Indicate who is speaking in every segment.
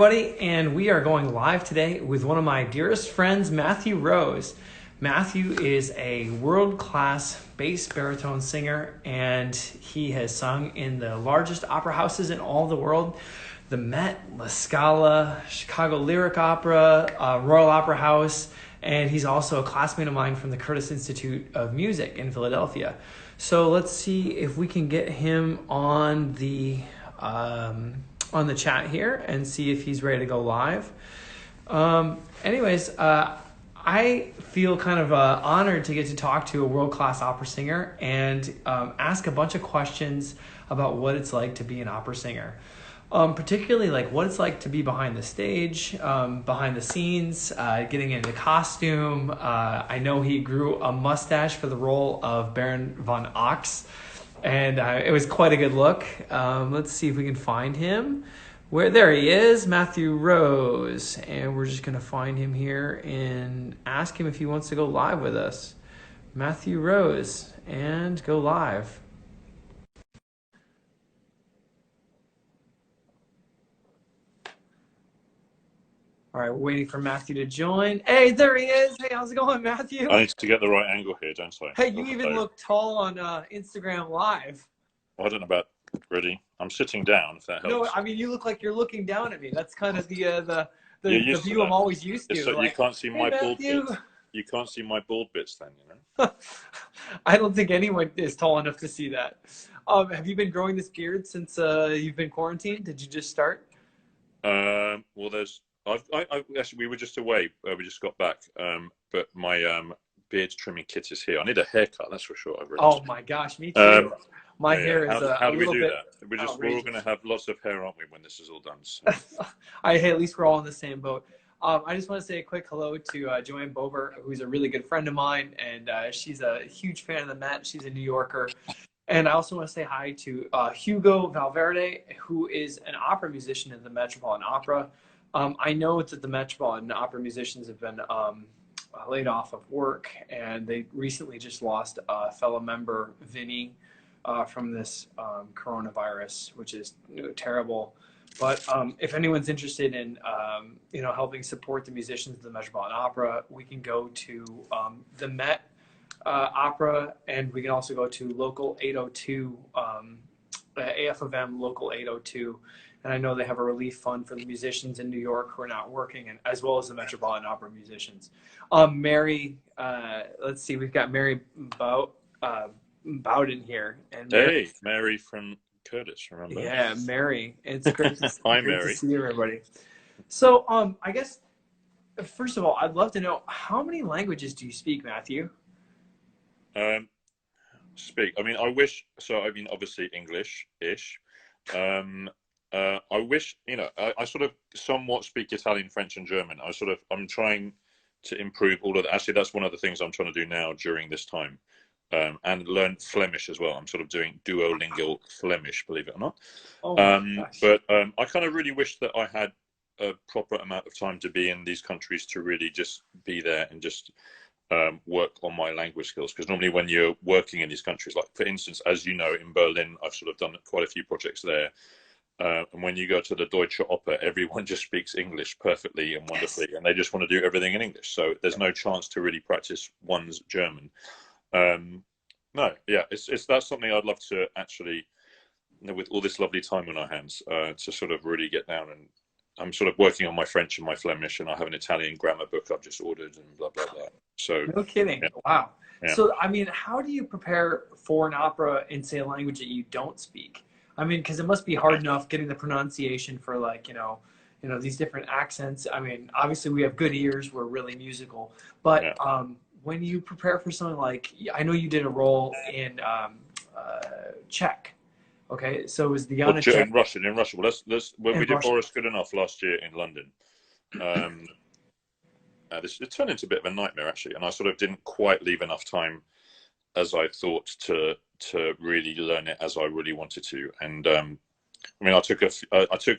Speaker 1: Everybody, and we are going live today with one of my dearest friends, Matthew Rose. Matthew is a world-class bass baritone singer, and he has sung in the largest opera houses in all the world: the Met, La Scala, Chicago Lyric Opera, Royal Opera House, and he's also a classmate of mine from the Curtis Institute of Music in Philadelphia. So let's see if we can get him on the chat here and see if he's ready to go live. I feel kind of honored to get to talk to a world-class opera singer and ask a bunch of questions about what it's like to be an opera singer. Particularly like what it's like to be behind the stage, behind the scenes, getting into costume. I know he grew a mustache for the role of Baron von Ochs, and it was quite a good look. Let's see if we can find him. There he is, Matthew Rose, and we're just gonna find him here and ask him if he wants to go live with us. Matthew Rose, and go live. All right, we're waiting for Matthew to join. Hey, there he is. Hey, how's it going, Matthew?
Speaker 2: I need to get the right angle here, don't I?
Speaker 1: Hey, you even look tall on Instagram Live.
Speaker 2: Well, I don't know about really. I'm sitting down, if that helps.
Speaker 1: No, I mean, you look like you're looking down at me. That's kind of the view I'm always used to.
Speaker 2: So
Speaker 1: like,
Speaker 2: you can't see my bald
Speaker 1: Matthew.
Speaker 2: bits. You can't see my bald bits then, you know?
Speaker 1: I don't think anyone is tall enough to see that. Have you been growing this beard since you've been quarantined? Did you just start?
Speaker 2: Well, actually, we were just away. We just got back. But my beard trimming kit is here. I need a haircut, that's for sure.
Speaker 1: Oh my gosh, me too. My hair is
Speaker 2: how do we do
Speaker 1: bit
Speaker 2: that? We're all going to have lots of hair, aren't we, when this is all done? So.
Speaker 1: Hey, at least we're all in the same boat. I just want to say a quick hello to Joanne Bober, who's a really good friend of mine, and she's a huge fan of the Met. She's a New Yorker. And I also want to say hi to Hugo Valverde, who is an opera musician in the Metropolitan Opera. I know that the Metropolitan Opera musicians have been laid off of work, and they recently just lost a fellow member, Vinny, from this coronavirus, which is terrible. But if anyone's interested in helping support the musicians of the Metropolitan Opera, we can go to the Met Opera, and we can also go to Local 802, AF of M Local 802. And I know they have a relief fund for the musicians in New York who are not working, and as well as the Metropolitan Opera musicians. Mary, let's see, we've got Mary Bowden here. And
Speaker 2: Mary from Curtis, remember?
Speaker 1: Yeah, Mary. It's great to see,
Speaker 2: Hi,
Speaker 1: great
Speaker 2: Mary.
Speaker 1: to see everybody. So, I guess, first of all, I'd love to know, how many languages do you speak, Matthew?
Speaker 2: I mean, obviously English-ish. I wish, I sort of somewhat speak Italian, French, and German. I'm trying to improve all of that. Actually, that's one of the things I'm trying to do now during this time. And learn Flemish as well. I'm sort of doing Duolingo Flemish, believe it or not.
Speaker 1: Oh
Speaker 2: but I kind of really wish that I had a proper amount of time to be in these countries to really just be there and just work on my language skills. Because normally when you're working in these countries, like for instance, as you know, in Berlin, I've sort of done quite a few projects there. And when you go to the Deutsche Oper, everyone just speaks English perfectly and wonderfully, and they just want to do everything in English. So there's no chance to really practice one's German. That's something I'd love to actually, with all this lovely time on our hands, to sort of really get down. And I'm sort of working on my French and my Flemish, and I have an Italian grammar book I've just ordered, and blah blah blah. So
Speaker 1: no kidding.
Speaker 2: Yeah.
Speaker 1: Wow.
Speaker 2: Yeah.
Speaker 1: So I mean, how do you prepare for an opera in, say, a language that you don't speak? I mean, because it must be hard enough getting the pronunciation for, like, these different accents. I mean, obviously we have good ears, we're really musical, but yeah. When you prepare for something like, I know you did a role in Czech. Okay, so it was the Czech.
Speaker 2: In Russian. Well, we did Boris Goodenough last year in London. It turned into a bit of a nightmare, actually, and I sort of didn't quite leave enough time as I thought to really learn it as I really wanted to. And I mean, I took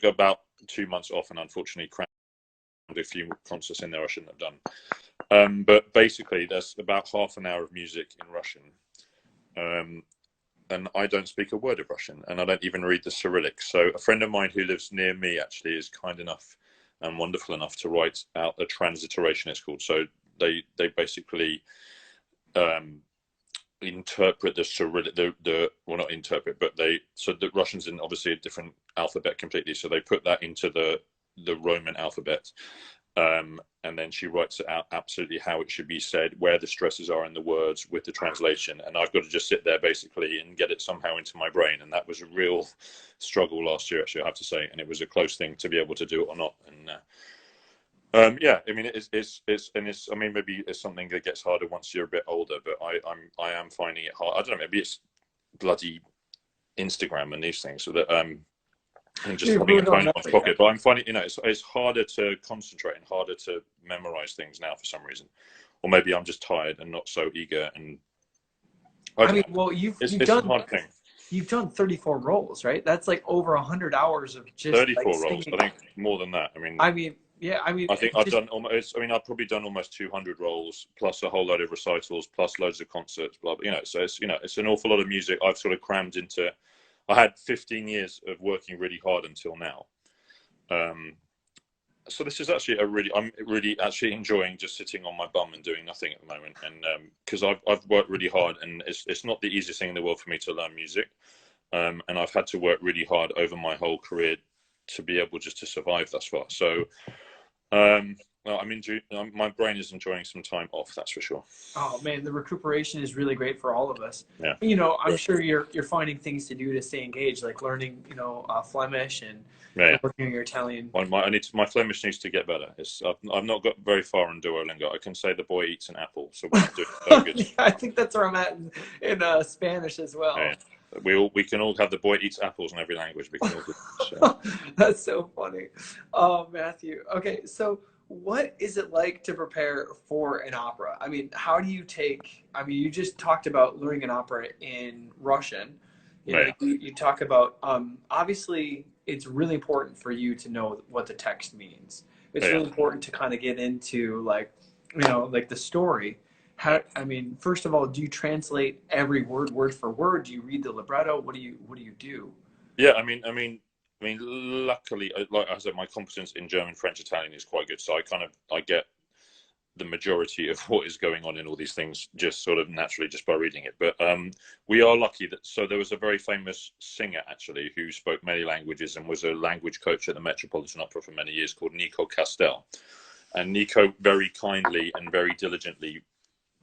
Speaker 2: about 2 months off, and unfortunately crammed a few concerts in there I shouldn't have done. But basically, there's about half an hour of music in Russian. And I don't speak a word of Russian, and I don't even read the Cyrillic. So a friend of mine who lives near me actually is kind enough and wonderful enough to write out a transliteration, it's called. So they basically interpret the Cyrillic, well, not interpret, but so the Russians in obviously a different alphabet completely, so they put that into the Roman alphabet, and then she writes it out absolutely how it should be said, where the stresses are in the words with the translation, and I've got to just sit there basically and get it somehow into my brain, and that was a real struggle last year, actually, I have to say, and it was a close thing to be able to do it or not. And yeah, I mean, I mean, maybe it's something that gets harder once you're a bit older, but I am finding it hard. I don't know, maybe it's bloody Instagram and these things, so that and just having a phone in my pocket. But I'm finding, it's harder to concentrate and harder to memorize things now for some reason, or maybe I'm just tired and not so eager. And
Speaker 1: I mean, well,
Speaker 2: it's a hard thing.
Speaker 1: You've done 34 roles, right? That's like over 100 hours of just
Speaker 2: 34 roles. I think more than that.
Speaker 1: Yeah, I mean,
Speaker 2: I think I've done almost. I mean, I've probably done almost 200 roles, plus a whole load of recitals, plus loads of concerts. Blah blah. So it's an awful lot of music I've sort of crammed into. I had 15 years of working really hard until now. So this is actually I'm really actually enjoying just sitting on my bum and doing nothing at the moment. And because I've worked really hard, and it's not the easiest thing in the world for me to learn music. And I've had to work really hard over my whole career to be able just to survive thus far. So my brain is enjoying some time off, that's for sure.
Speaker 1: Oh man, the recuperation is really great for all of us.
Speaker 2: Yeah.
Speaker 1: I'm sure you're finding things to do to stay engaged, like learning, Flemish and working on your Italian.
Speaker 2: My Flemish needs to get better. I've not got very far on Duolingo. I can say the boy eats an apple, so we're not doing so good.
Speaker 1: Yeah, I think that's where I'm at in Spanish as well.
Speaker 2: Yeah. We can all have the boy eats apples in every language. We can all do so.
Speaker 1: That's so funny. Oh, Matthew. Okay, so what is it like to prepare for an opera? I mean, how do you you just talked about learning an opera in Russian. You talk about, obviously, it's really important for you to know what the text means. It's really important to kind of get into, like the story. First of all, do you translate every word for word? Do you read the libretto? What do you do?
Speaker 2: Yeah, I mean, luckily, like I said, my competence in German, French, Italian is quite good. So I get the majority of what is going on in all these things just sort of naturally just by reading it. But we are lucky so there was a very famous singer actually who spoke many languages and was a language coach at the Metropolitan Opera for many years called Nico Castel. And Nico very kindly and very diligently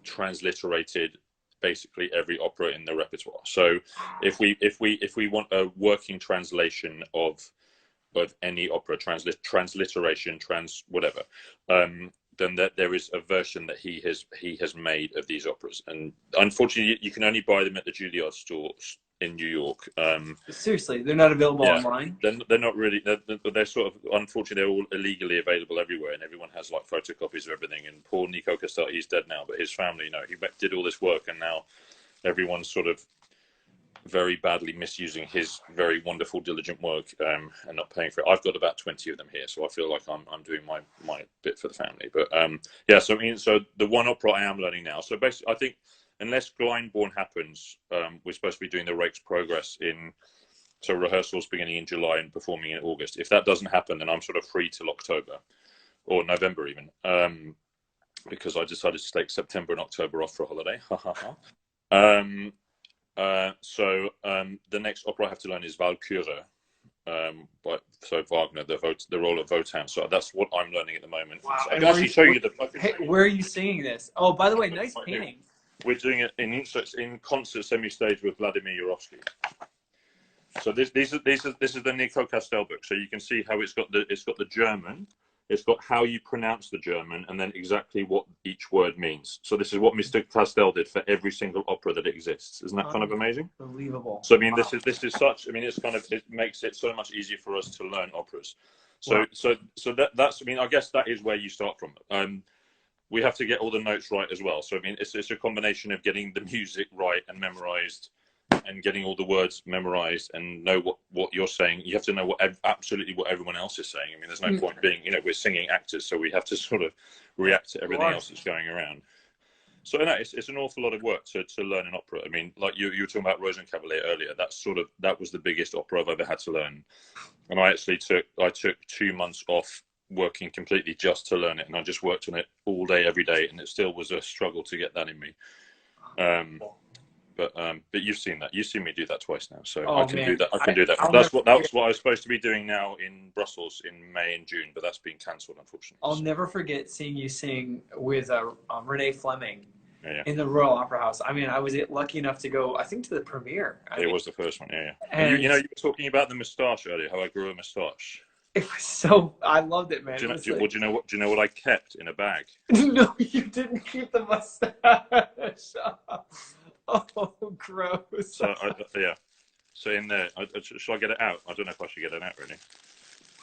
Speaker 2: transliterated basically every opera in the repertoire. So if we want a working translation of any opera, transliteration, whatever, then there is a version that he has made of these operas, and unfortunately you can only buy them at the Juilliard stores in New York.
Speaker 1: Seriously, they're not available online?
Speaker 2: They're not really. They're sort of, unfortunately, they're all illegally available everywhere, and everyone has like photocopies of everything. And poor Nico Castel, he's dead now, but his family, he did all this work, and now everyone's sort of very badly misusing his very wonderful, diligent work and not paying for it. I've got about 20 of them here, so I feel like I'm doing my bit for the family. But so the one opera I am learning now. So basically, I think, unless Glyndebourne happens, we're supposed to be doing the Rake's Progress so rehearsals beginning in July and performing in August. If that doesn't happen, then I'm sort of free till October or November even, because I decided to take September and October off for a holiday. So the next opera I have to learn is Walküre, so Wagner, the role of Wotan. So that's what I'm learning at the moment.
Speaker 1: Wow.
Speaker 2: So I can actually show you the.
Speaker 1: Hey, where are you singing this? Oh, by the way, nice painting.
Speaker 2: We're doing it in concert semi-stage with Vladimir Yurovsky. So this is the Nico Castel book. So you can see how it's got the German, it's got how you pronounce the German, and then exactly what each word means. So this is what Mr. Castel did for every single opera that exists. Isn't that kind of amazing?
Speaker 1: Unbelievable.
Speaker 2: So this is such. It makes it so much easier for us to learn operas. So that's. I guess that is where you start from. We have to get all the notes right as well. So it's a combination of getting the music right and memorized, and getting all the words memorized and know what you're saying. You have to know absolutely what everyone else is saying. There's no point being, we're singing actors, so we have to sort of react to everything else that's going around. So it's an awful lot of work to learn an opera. Like you were talking about Rosenkavalier earlier. That was the biggest opera I've ever had to learn. And I actually took 2 months off working completely just to learn it, and I just worked on it all day, every day, and it still was a struggle to get that in me. But you've seen that. You've seen me do that twice now, so I can do that. I can do that. That's what I was supposed to be doing now in Brussels in May and June, but that's been cancelled, unfortunately.
Speaker 1: I'll never forget seeing you sing with Renee Fleming
Speaker 2: Yeah.
Speaker 1: in the Royal Opera House. I mean, I was lucky enough to go, I think, to the premiere.
Speaker 2: It was the first one, yeah.
Speaker 1: And
Speaker 2: you were talking about the moustache earlier, how I grew a moustache.
Speaker 1: it was so, I loved it, man.
Speaker 2: Do you know what I kept in a bag?
Speaker 1: No, you didn't keep the mustache. Oh, gross.
Speaker 2: So, yeah. So in there, should I get it out? I don't know if I should get it out, really.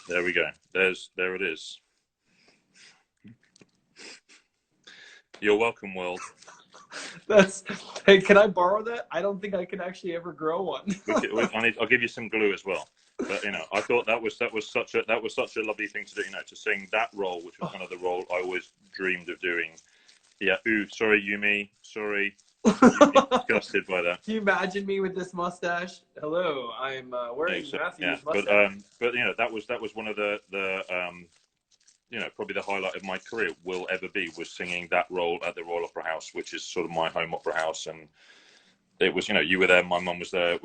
Speaker 2: There we go. There it is. You're welcome, world.
Speaker 1: Hey, can I borrow that? I don't think I can actually ever grow one.
Speaker 2: I'll give you some glue as well. But I thought that was such a lovely thing to do. To sing that role, which was kind of the role I always dreamed of doing. Yeah. Ooh, sorry, Yumi. Sorry. Disgusted by that.
Speaker 1: Can you imagine me with this mustache? Hello, I'm wearing Matthew's mustache.
Speaker 2: But that was one of the probably the highlight of my career will ever be was singing that role at the Royal Opera House, which is sort of my home opera house. And it was, you were there, my mum was there,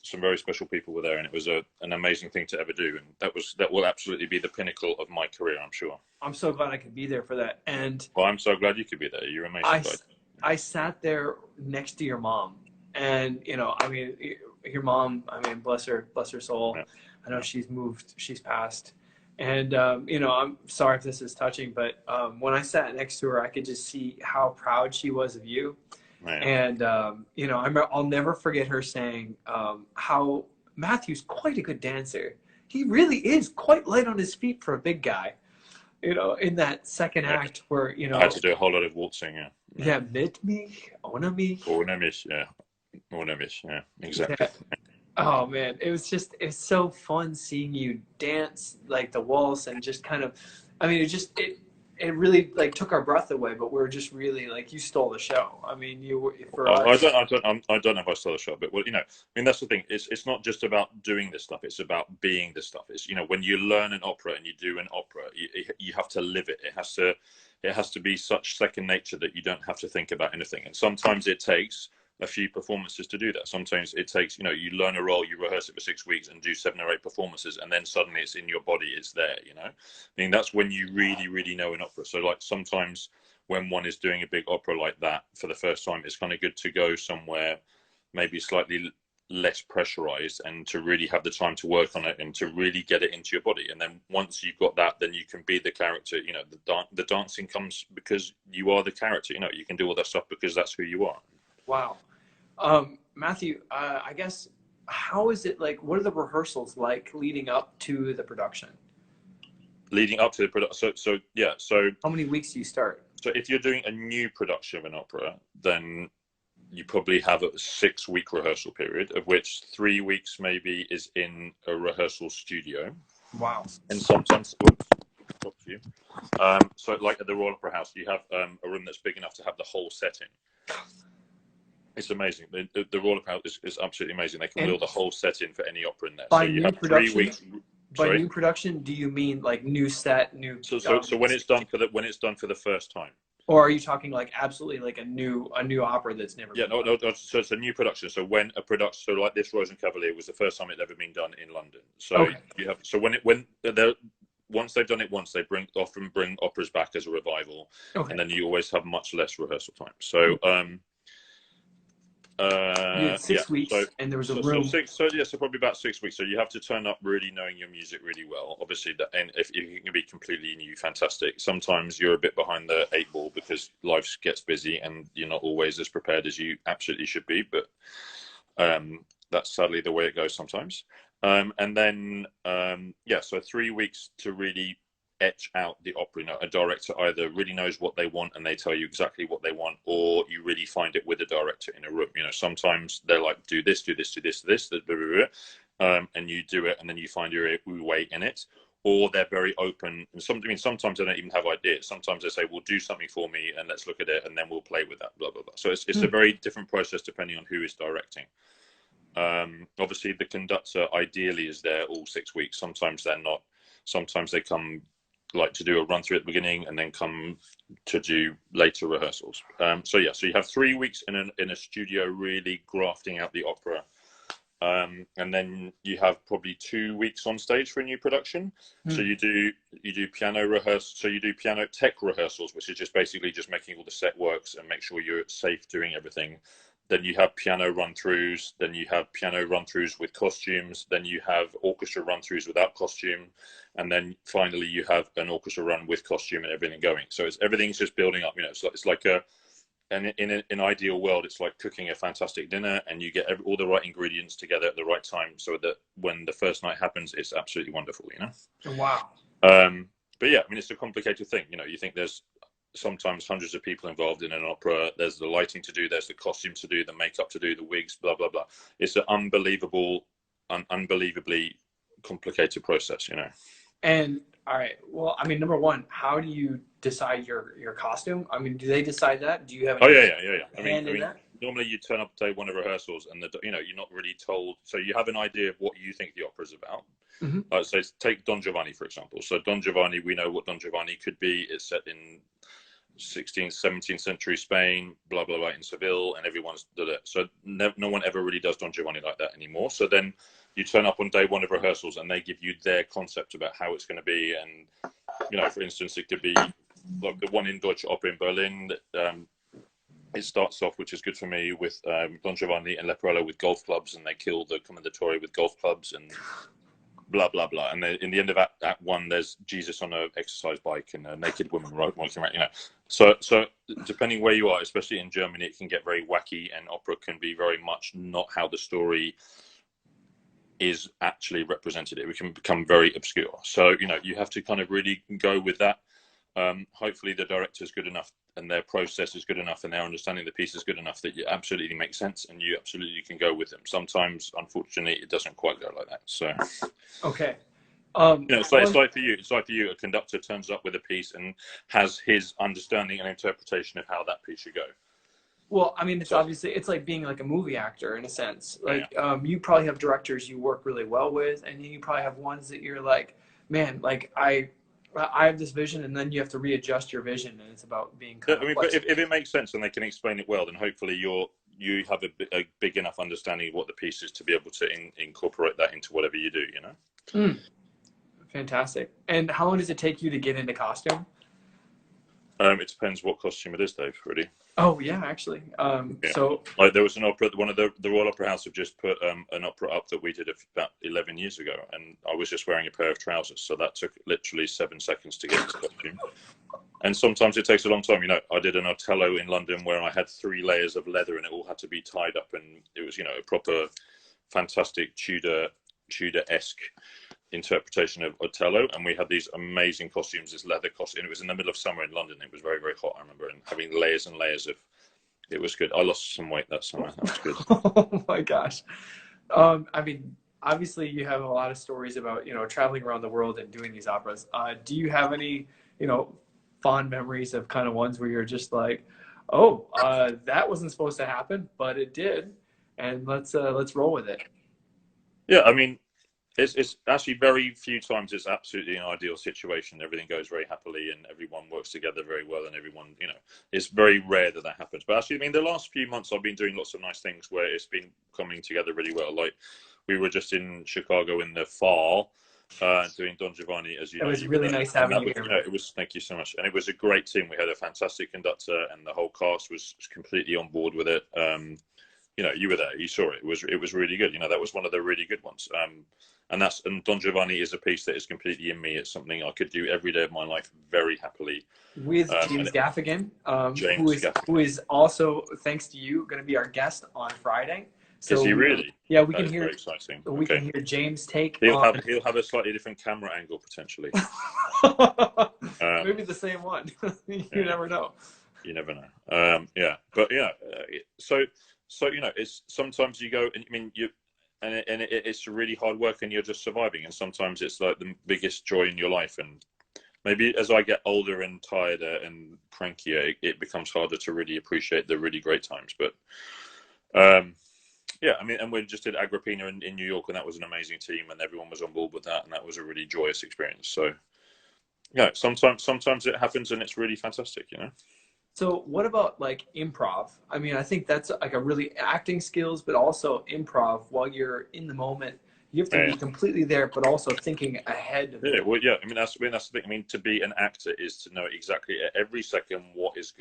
Speaker 2: some very special people were there, and it was an amazing thing to ever do. And that will absolutely be the pinnacle of my career, I'm sure. I'm
Speaker 1: so glad I could be there for that. And
Speaker 2: well, I'm so glad you could be there. You're amazing.
Speaker 1: I sat there next to your mom, and I mean, your mom, I mean, bless her soul. Yeah. I know she's moved, she's passed. And, I'm sorry if this is touching, but when I sat next to her, I could just see how proud she was of you. Right. And, I'll never forget her saying how Matthew's quite a good dancer. He really is quite light on his feet for a big guy, in that second act where,
Speaker 2: I had to do a whole lot of waltzing, yeah.
Speaker 1: Yeah, mit mich, ohne mich.
Speaker 2: Ohne mich, yeah. Ohne mich, yeah, exactly.
Speaker 1: Yeah. Oh man, it's so fun seeing you dance like the waltz and just kind of, I mean, it really like took our breath away, but we're just really like, you stole the show. I mean, you were for us.
Speaker 2: I don't know if I stole the show, but I mean, that's the thing. It's not just about doing this stuff. It's about being this stuff. It's, when you learn an opera and you do an opera, you have to live it. It has to be such second nature that you don't have to think about anything. And sometimes it takes a few performances to do that. Sometimes it takes, you learn a role, you rehearse it for 6 weeks and do 7 or 8 performances, and then suddenly it's in your body, it's there, I mean, that's when you really, really know an opera. So like sometimes when one is doing a big opera like that for the first time, it's kind of good to go somewhere maybe slightly less pressurized and to really have the time to work on it and to really get it into your body. And then once you've got that, then you can be the character. The dancing comes because you are the character. You can do all that stuff because that's who you are.
Speaker 1: Wow. Matthew, I guess, how is it like, what are the rehearsals like leading up to the production?
Speaker 2: Leading up to the production, so
Speaker 1: how many weeks do you start?
Speaker 2: So if you're doing a new production of an opera, then you probably have a 6-week rehearsal period, of which 3 weeks maybe is in a rehearsal studio.
Speaker 1: Wow.
Speaker 2: And sometimes, so like at the Royal Opera House, you have a room that's big enough to have the whole set in. It's amazing. The Royal Opera House is absolutely amazing. They can build the whole set in for any opera in there.
Speaker 1: So you have 3 weeks. By new production, do you mean like new set, new?
Speaker 2: So when it's done for the first time.
Speaker 1: Or are you talking like absolutely like a new opera that's never been done?
Speaker 2: No, so it's a new production. So when a production, so like this Rosenkavalier was the first time it had ever been done in London. So you have, so once they've done it once, they often bring operas back as a revival, and then you always have much less rehearsal time. So
Speaker 1: you had 6 weeks, and there was a room.
Speaker 2: So probably about 6 weeks. So you have to turn up really knowing your music really well. Obviously, and if you can be completely new, fantastic. Sometimes you're a bit behind the 8 ball because life gets busy and you're not always as prepared as you absolutely should be. But that's sadly the way it goes sometimes. And then so 3 weeks to really etch out the opera. A director either really knows what they want and they tell you exactly what they want, or you really find it with a director in a room. Sometimes they're like, do this, do this, do this, do this, and you do it, and then you find your way in it. Or they're very open, and sometimes they don't even have ideas. Sometimes they say, "Well, do something for me, and let's look at it, and then we'll play with that." Blah blah blah. So it's a very different process depending on who is directing. Obviously, the conductor ideally is there all 6 weeks. Sometimes they're not. Sometimes they come like to do a run through at the beginning and then come to do later rehearsals. So yeah, so you have 3 weeks in a studio really grafting out the opera. And then you have probably 2 weeks on stage for a new production. So you do piano rehearsal. So you do piano tech rehearsals, which is just basically just making all the set works and make sure you're safe doing everything. Then you have piano run-throughs. Then you have piano run-throughs with costumes. Then you have orchestra run-throughs without costume. And then finally you have an orchestra run with costume and everything going. So everything's just building up. You know, it's like and in an ideal world, it's like cooking a fantastic dinner, and you get all the right ingredients together at the right time, so that when the first night happens, it's absolutely wonderful. You know.
Speaker 1: Wow.
Speaker 2: But yeah, I mean, it's a complicated thing. You know, you think there's sometimes hundreds of people involved in an opera. There's the lighting to do, there's the costumes to do, the makeup to do, the wigs, blah blah blah. It's an unbelievably complicated process. You know.
Speaker 1: And all right, well, I mean, number one, how do you decide your costume? I mean, do they decide that? Do you have
Speaker 2: any
Speaker 1: I mean,
Speaker 2: normally you turn up day one of rehearsals, and you're not really told. So you have an idea of what you think the opera is about. So take Don Giovanni, for example. So Don Giovanni, we know what Don Giovanni could be. It's set in 16th, 17th century Spain, blah blah blah, in Seville, and everyone's done it. So no one ever really does Don Giovanni like that anymore. So then you turn up on day one of rehearsals, and they give you their concept about how it's going to be. And for instance, it could be like the one in Deutsche Oper in Berlin. It starts off, which is good for me, with Don Giovanni and Leporello with golf clubs, and they kill the Commendatore with golf clubs, and blah blah blah. And then in the end of Act 1, there's Jesus on an exercise bike and a naked woman walking around. So depending where you are, especially in Germany, it can get very wacky, and opera can be very much not how the story is actually represented. It can become very obscure. So you have to kind of really go with that. Hopefully the director is good enough, and their process is good enough, and their understanding of the piece is good enough that it absolutely makes sense, and you absolutely can go with them. Sometimes, unfortunately, it doesn't quite go like that. So,
Speaker 1: okay,
Speaker 2: it's like for you. It's like for you. A conductor turns up with a piece and has his understanding and interpretation of how that piece should go.
Speaker 1: Well, I mean, it's like being like a movie actor in a sense. Like, you probably have directors you work really well with, and then you probably have ones that you're like, man, like I have this vision, and then you have to readjust your vision, and it's about being kind of
Speaker 2: but if it makes sense and they can explain it well, then hopefully you have a big enough understanding of what the piece is to be able to incorporate that into whatever you do.
Speaker 1: Fantastic. And how long does it take you to get into costume?
Speaker 2: It depends what costume it is, Dave, really.
Speaker 1: Oh yeah, actually. So
Speaker 2: like there was an opera, one of the Royal Opera House have just put an opera up that we did about 11 years ago, and I was just wearing a pair of trousers, so that took literally 7 seconds to get into costume. And sometimes it takes a long time. I did an Othello in London where I had 3 layers of leather, and it all had to be tied up, and it was a proper fantastic Tudor-esque interpretation of Othello, and we had these amazing costumes, this leather costume. It was in the middle of summer in London. It was very, very hot, I remember, and having layers and layers of it was good. I lost some weight that summer. That was good.
Speaker 1: Oh my gosh. I mean, obviously you have a lot of stories about traveling around the world and doing these operas. Do you have any fond memories of kind of ones where you're just like, oh, that wasn't supposed to happen, but it did, and let's roll with it?
Speaker 2: Yeah, I mean, it's actually very few times it's absolutely an ideal situation. Everything goes very happily and everyone works together very well, and everyone, it's very rare that happens. But actually, I mean, the last few months I've been doing lots of nice things where it's been coming together really well. Like we were just in Chicago in the fall doing Don Giovanni, as you know. It
Speaker 1: was really nice having you here.
Speaker 2: It was, thank you so much. And it was a great team. We had a fantastic conductor, and the whole cast was completely on board with it. You were there, you saw it. It was really good. That was one of the really good ones. And Don Giovanni is a piece that is completely in me. It's something I could do every day of my life very happily.
Speaker 1: With James Gaffigan, who is also, thanks to you, going to be our guest on Friday. So
Speaker 2: is he really?
Speaker 1: Yeah, we can hear.
Speaker 2: Very exciting.
Speaker 1: We can hear James take.
Speaker 2: He'll have a slightly different camera angle potentially.
Speaker 1: Maybe the same one. You never know.
Speaker 2: You never know. But so it's sometimes you go, and I mean it's really hard work, and you're just surviving. And sometimes it's like the biggest joy in your life. And maybe as I get older and tireder and crankier, it becomes harder to really appreciate the really great times. But I mean, and we just did Agrippina in New York, and that was an amazing team, and everyone was on board with that, and that was a really joyous experience. So Yeah, sometimes it happens and it's really fantastic, you know.
Speaker 1: So what about like improv? I mean, I think that's like a really acting skills, but also improv while you're in the moment. You have to
Speaker 2: Yeah.
Speaker 1: be completely there, but also thinking ahead of
Speaker 2: Yeah,
Speaker 1: it.
Speaker 2: well, yeah. I mean, that's the thing. I mean, to be an actor is to know exactly at every second what is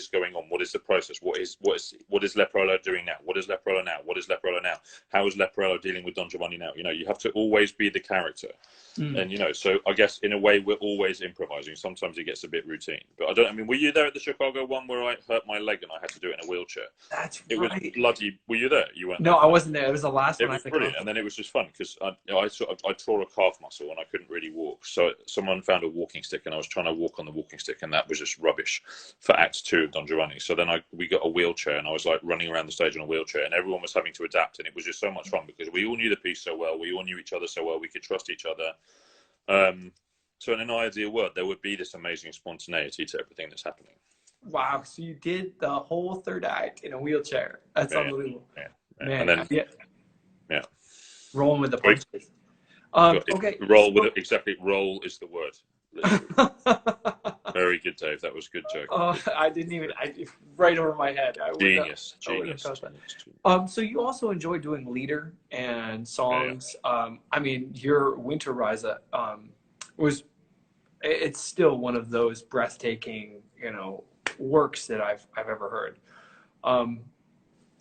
Speaker 2: going on, what is the process, what is Leporello doing now, what is Leporello now, what is Leporello now, how is Leporello dealing with Don Giovanni now. You know, you have to always be the character,
Speaker 1: Mm.
Speaker 2: and you know, so I guess in a way we're always improvising. Sometimes it gets a bit routine, but I don't. I mean, were you there at the Chicago one where I hurt my leg and I had to do it in a wheelchair?
Speaker 1: That's
Speaker 2: It was
Speaker 1: right.
Speaker 2: bloody. Were you there? You weren't
Speaker 1: No,
Speaker 2: there.
Speaker 1: I wasn't there. It was the last
Speaker 2: It
Speaker 1: one I
Speaker 2: was
Speaker 1: had to come
Speaker 2: brilliant, and then it was just fun because I tore a calf muscle and I couldn't really walk. So someone found a walking stick, and I was trying to walk on the walking stick, and that was just rubbish for Act Two of Don Giovanni. So then we got a wheelchair, and I was like running around the stage on a wheelchair, and everyone was having to adapt, and it was just so much fun because we all knew the piece so well, we all knew each other so well, we could trust each other. So in an ideal world, there would be this amazing spontaneity to everything that's happening.
Speaker 1: Wow. So you did the whole third act in a wheelchair. That's
Speaker 2: Yeah,
Speaker 1: unbelievable.
Speaker 2: yeah, yeah.
Speaker 1: Man,
Speaker 2: And then
Speaker 1: yeah,
Speaker 2: yeah,
Speaker 1: rolling with the
Speaker 2: Great.
Speaker 1: punches.
Speaker 2: Got
Speaker 1: Okay.
Speaker 2: roll with
Speaker 1: So,
Speaker 2: it. Exactly, roll is the word. Literally. Very good, Dave. That was a good joke.
Speaker 1: I didn't even, right over my head.
Speaker 2: Genius,
Speaker 1: I wouldn't have
Speaker 2: genius,
Speaker 1: thought that.
Speaker 2: genius.
Speaker 1: So you also enjoy doing leader and
Speaker 2: Yeah,
Speaker 1: songs. I mean, your Winter Rise was, it's still one of those breathtaking, works that I've ever heard. Um,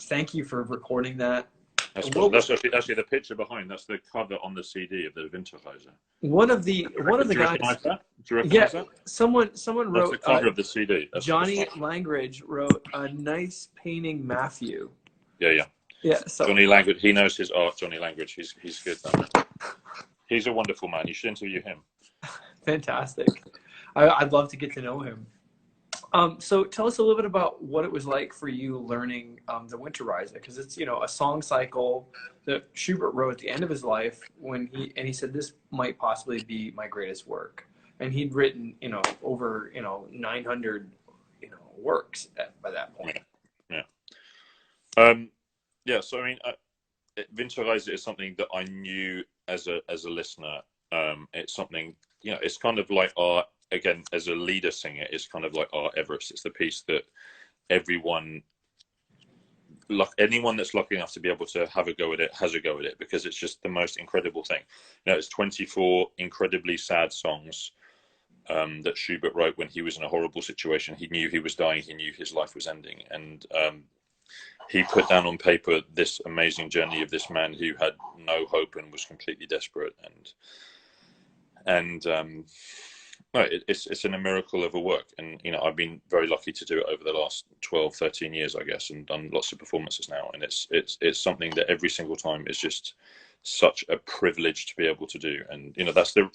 Speaker 1: Thank you for recording that.
Speaker 2: that's actually the picture behind. That's the cover on the CD of the Winterreise.
Speaker 1: One of the
Speaker 2: Do you
Speaker 1: guys,
Speaker 2: recognize that? Do you
Speaker 1: yeah,
Speaker 2: recognize that?
Speaker 1: someone
Speaker 2: That's the
Speaker 1: wrote,
Speaker 2: cover of the CD. That's
Speaker 1: Johnny
Speaker 2: fine.
Speaker 1: Langridge wrote a nice painting Matthew.
Speaker 2: Yeah, yeah.
Speaker 1: Yeah, so
Speaker 2: Johnny Langridge. He knows his art. Johnny Langridge. He's good. He's a wonderful man. You should interview him.
Speaker 1: fantastic. I'd love to get to know him. So tell us a little bit about what it was like for you learning the Winter Rise, because it's a song cycle that Schubert wrote at the end of his life when he said this might possibly be my greatest work, and he'd written over 900 works by that point.
Speaker 2: Yeah. Yeah. Yeah. So I mean, Winterreise is something that I knew as a listener. It's something it's kind of like our, again, as a leader singer, it's kind of like our Everest. It's the piece that anyone that's lucky enough to be able to have a go at it has a go at it, because it's just the most incredible thing. It's 24 incredibly sad songs that Schubert wrote when he was in a horrible situation. He knew he was dying. He knew his life was ending, and he put down on paper this amazing journey of this man who had no hope and was completely desperate. And no, it's a miracle of a work. And I've been very lucky to do it over the last 12, 13 years, I guess, and done lots of performances now. And it's something that every single time is just such a privilege to be able to do. And that's the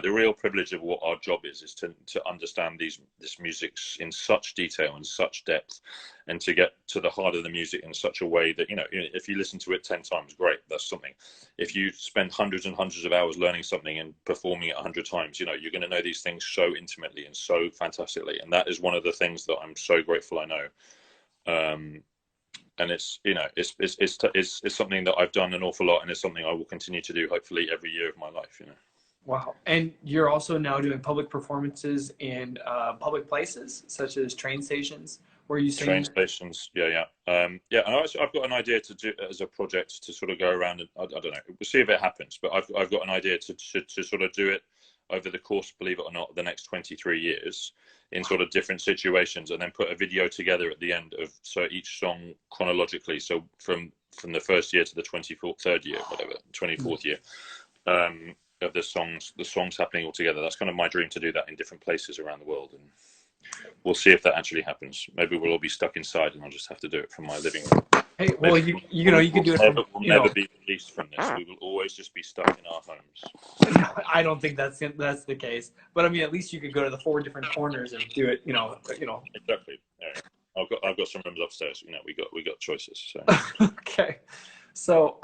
Speaker 2: real privilege of what our job is to understand this music in such detail and such depth, and to get to the heart of the music in such a way that if you listen to it 10 times, great, that's something. If you spend hundreds and hundreds of hours learning something and performing it 100 times, you're going to know these things so intimately and so fantastically. And that is one of the things that I'm so grateful I know. And it's something that I've done an awful lot, and it's something I will continue to do hopefully every year of my life.
Speaker 1: Wow. And you're also now doing public performances in public places such as train stations where you sing.
Speaker 2: Train stations, yeah. And I've got an idea to do as a project to sort of go around, and I don't know, we'll see if it happens, but I've got an idea to sort of do it over the course, believe it or not, of the next 23 years in sort of different situations, and then put a video together at the end of each song chronologically. So from the first year to the 24th year, whatever, 24th year, of the songs happening all together. That's kind of my dream, to do that in different places around the world, and we'll see if that actually happens. Maybe we'll all be stuck inside, and I'll just have to do it from my living room.
Speaker 1: Hey, well, you can do it from.
Speaker 2: We'll never be released from this. We will always just be stuck in our homes.
Speaker 1: I don't think that's the case, but I mean, at least you could go to the 4 different corners and do it.
Speaker 2: Exactly. Yeah. I've got some rooms upstairs. We got choices. So.
Speaker 1: Okay. So,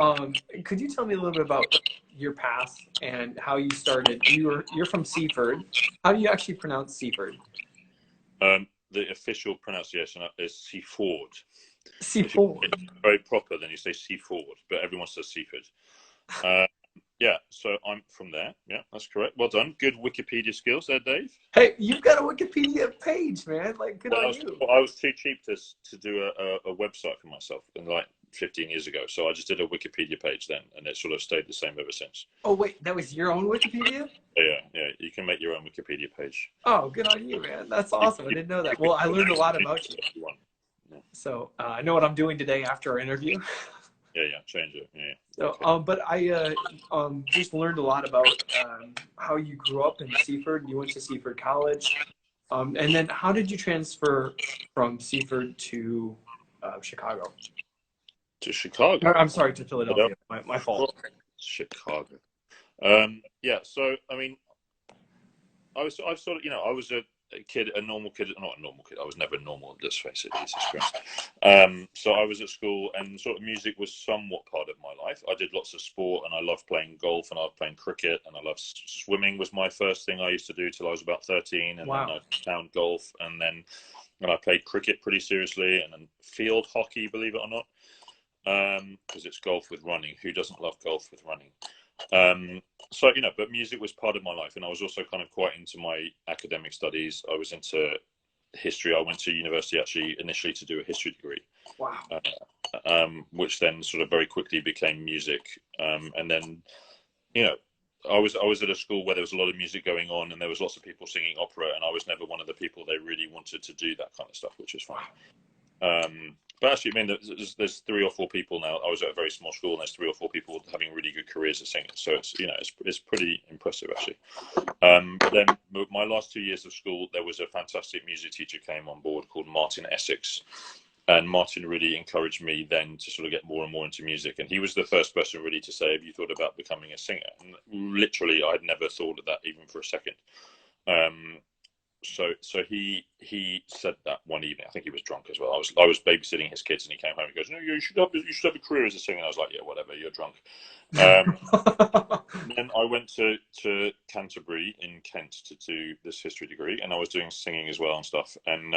Speaker 1: could you tell me a little bit about your path and how you started? You're from Seaford. How do you actually pronounce Seaford?
Speaker 2: The official pronunciation is Seaford.
Speaker 1: Seaford.
Speaker 2: If you're very proper, then you say Seaford, but everyone says Seaford. Yeah, so I'm from there. Yeah, that's correct. Well done. Good Wikipedia skills there, Dave.
Speaker 1: Hey, you've got a Wikipedia page, man. Like, good
Speaker 2: Well,
Speaker 1: on you.
Speaker 2: I was too cheap to do a website for myself, and like 15 years ago. So I just did a Wikipedia page then, and it sort of stayed the same ever since.
Speaker 1: Oh, wait, that was your own Wikipedia?
Speaker 2: Yeah. You can make your own Wikipedia page.
Speaker 1: Oh, good on you, man. That's awesome. I didn't know that. Well, I learned a lot about you.
Speaker 2: Yeah.
Speaker 1: So I know what I'm doing today after our interview.
Speaker 2: Yeah, change it. Yeah.
Speaker 1: So,
Speaker 2: Okay.
Speaker 1: but I just learned a lot about how you grew up in Seaford. You went to Seaford College. And then how did you transfer from Seaford to Chicago?
Speaker 2: To Chicago.
Speaker 1: I'm sorry, to Philadelphia. My fault.
Speaker 2: Chicago. Yeah. So I mean, I've sort of, I was a kid, a normal kid, not a normal kid. I was never normal. Let's face it, Jesus Christ. So I was at school, and sort of music was somewhat part of my life. I did lots of sport, and I loved playing golf, and I loved playing cricket, and I loved swimming. Was my first thing I used to do till I was about 13, and
Speaker 1: Wow.
Speaker 2: then I found golf, and then I played cricket pretty seriously, and then field hockey, believe it or not, because it's golf with running. Who doesn't love golf with running? So, but music was part of my life, and I was also kind of quite into my academic studies. I was into history. I went to university actually initially to do a history degree.
Speaker 1: Wow.
Speaker 2: Which then sort of very quickly became music. And then, I was at a school where there was a lot of music going on, and there was lots of people singing opera, and I was never one of the people they really wanted to do that kind of stuff, which is fine. But actually, I mean, there's 3 or 4 people now. I was at a very small school, and there's 3 or 4 people having really good careers as singers. So it's pretty impressive actually. But then my last 2 years of school, there was a fantastic music teacher came on board called Martin Essex, and Martin really encouraged me then to sort of get more and more into music. And he was the first person really to say, "Have you thought about becoming a singer?" And literally, I'd never thought of that even for a second. So he said that one evening. I think he was drunk as well. I was babysitting his kids, and he came home and goes, "No, you should have a career as a singer." And I was like, "Yeah, whatever. You're drunk." Then I went to Canterbury in Kent to do this history degree, and I was doing singing as well and stuff. And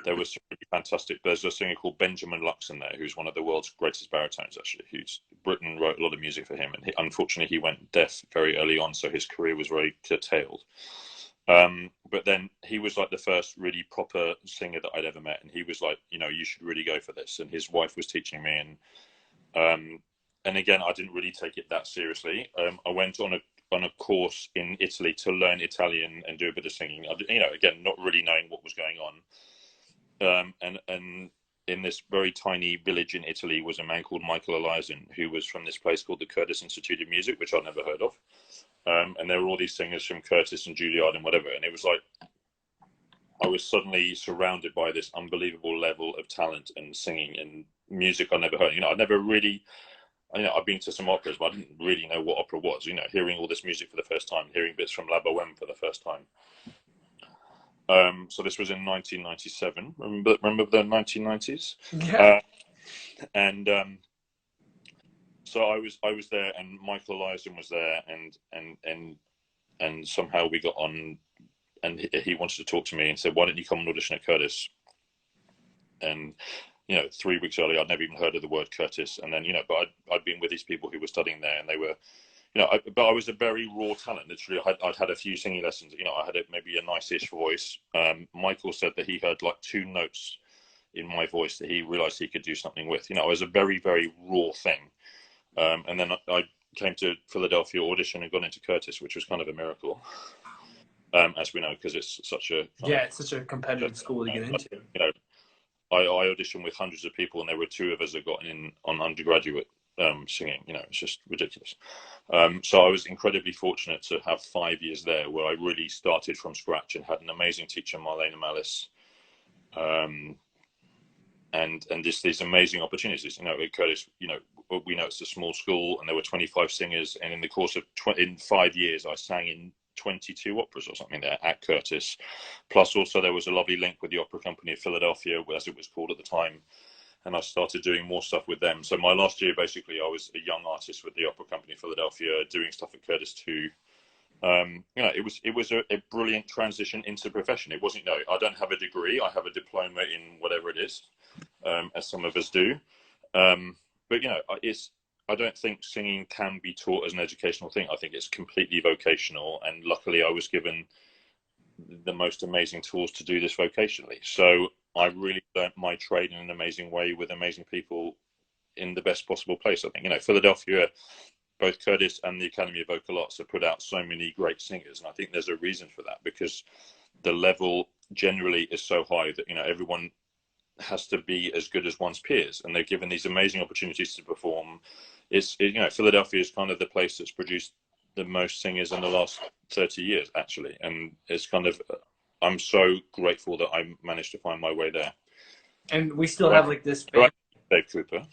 Speaker 2: there was some really fantastic. There's a singer called Benjamin Luxon there, who's one of the world's greatest baritones actually. Who's Britain wrote a lot of music for him, and unfortunately he went deaf very early on, so his career was very curtailed. But then he was like the first really proper singer that I'd ever met, and he was like, you should really go for this. And his wife was teaching me, and again, I didn't really take it that seriously. I went on a course in Italy to learn Italian and do a bit of singing. Again, not really knowing what was going on. And in this very tiny village in Italy was a man called Michael Eliason, who was from this place called the Curtis Institute of Music, which I'd never heard of. And there were all these singers from Curtis and Juilliard and whatever. And it was like, I was suddenly surrounded by this unbelievable level of talent and singing and music I never heard. I'd never really, I've been to some operas, but I didn't really know what opera was. Hearing all this music for the first time, hearing bits from La Boheme for the first time. So this was in 1997. Remember the 1990s?
Speaker 1: Yeah.
Speaker 2: So I was there, and Michael Eliason was there, and somehow we got on, and he wanted to talk to me and said, "Why don't you come and audition at Curtis?" And 3 weeks earlier, I'd never even heard of the word Curtis, and then but I'd been with these people who were studying there, and they were, but I was a very raw talent. Literally, I'd had a few singing lessons. I had maybe a nice-ish voice. Michael said that he heard like 2 notes in my voice that he realized he could do something with. I was a very, very raw thing. And then I came to Philadelphia, audition, and got into Curtis, which was kind of a miracle, as we know, because it's such a
Speaker 1: it's such a competitive school to get into.
Speaker 2: I auditioned with hundreds of people, and there were 2 of us that got in on undergraduate singing. It's just ridiculous. So I was incredibly fortunate to have 5 years there, where I really started from scratch and had an amazing teacher, Marlena Malice. And just these amazing opportunities. At Curtis, we know it's a small school, and there were 25 singers, and in the course of in 5 years, I sang in 22 operas or something there at Curtis. Plus, also there was a lovely link with the Opera Company of Philadelphia, as it was called at the time, and I started doing more stuff with them. So my last year, basically, I was a young artist with the Opera Company of Philadelphia, doing stuff at Curtis too. It was a brilliant transition into the profession. It wasn't, I don't have a degree. I have a diploma in whatever it is, as some of us do. But I don't think singing can be taught as an educational thing. I think it's completely vocational, and luckily I was given the most amazing tools to do this vocationally. So I really learned my trade in an amazing way with amazing people in the best possible place. I think, you know, Philadelphia, both Curtis and the Academy of Vocal Arts have put out so many great singers, and I think there's a reason for that, because the level generally is so high that, you know, everyone has to be as good as one's peers, and they're given these amazing opportunities to perform. You know, Philadelphia is kind of the place that's produced the most singers in the last 30 years, actually, and it's kind of, I'm so grateful that I managed to find my way there.
Speaker 1: And we still have like this family.
Speaker 2: Right, Dave Cooper.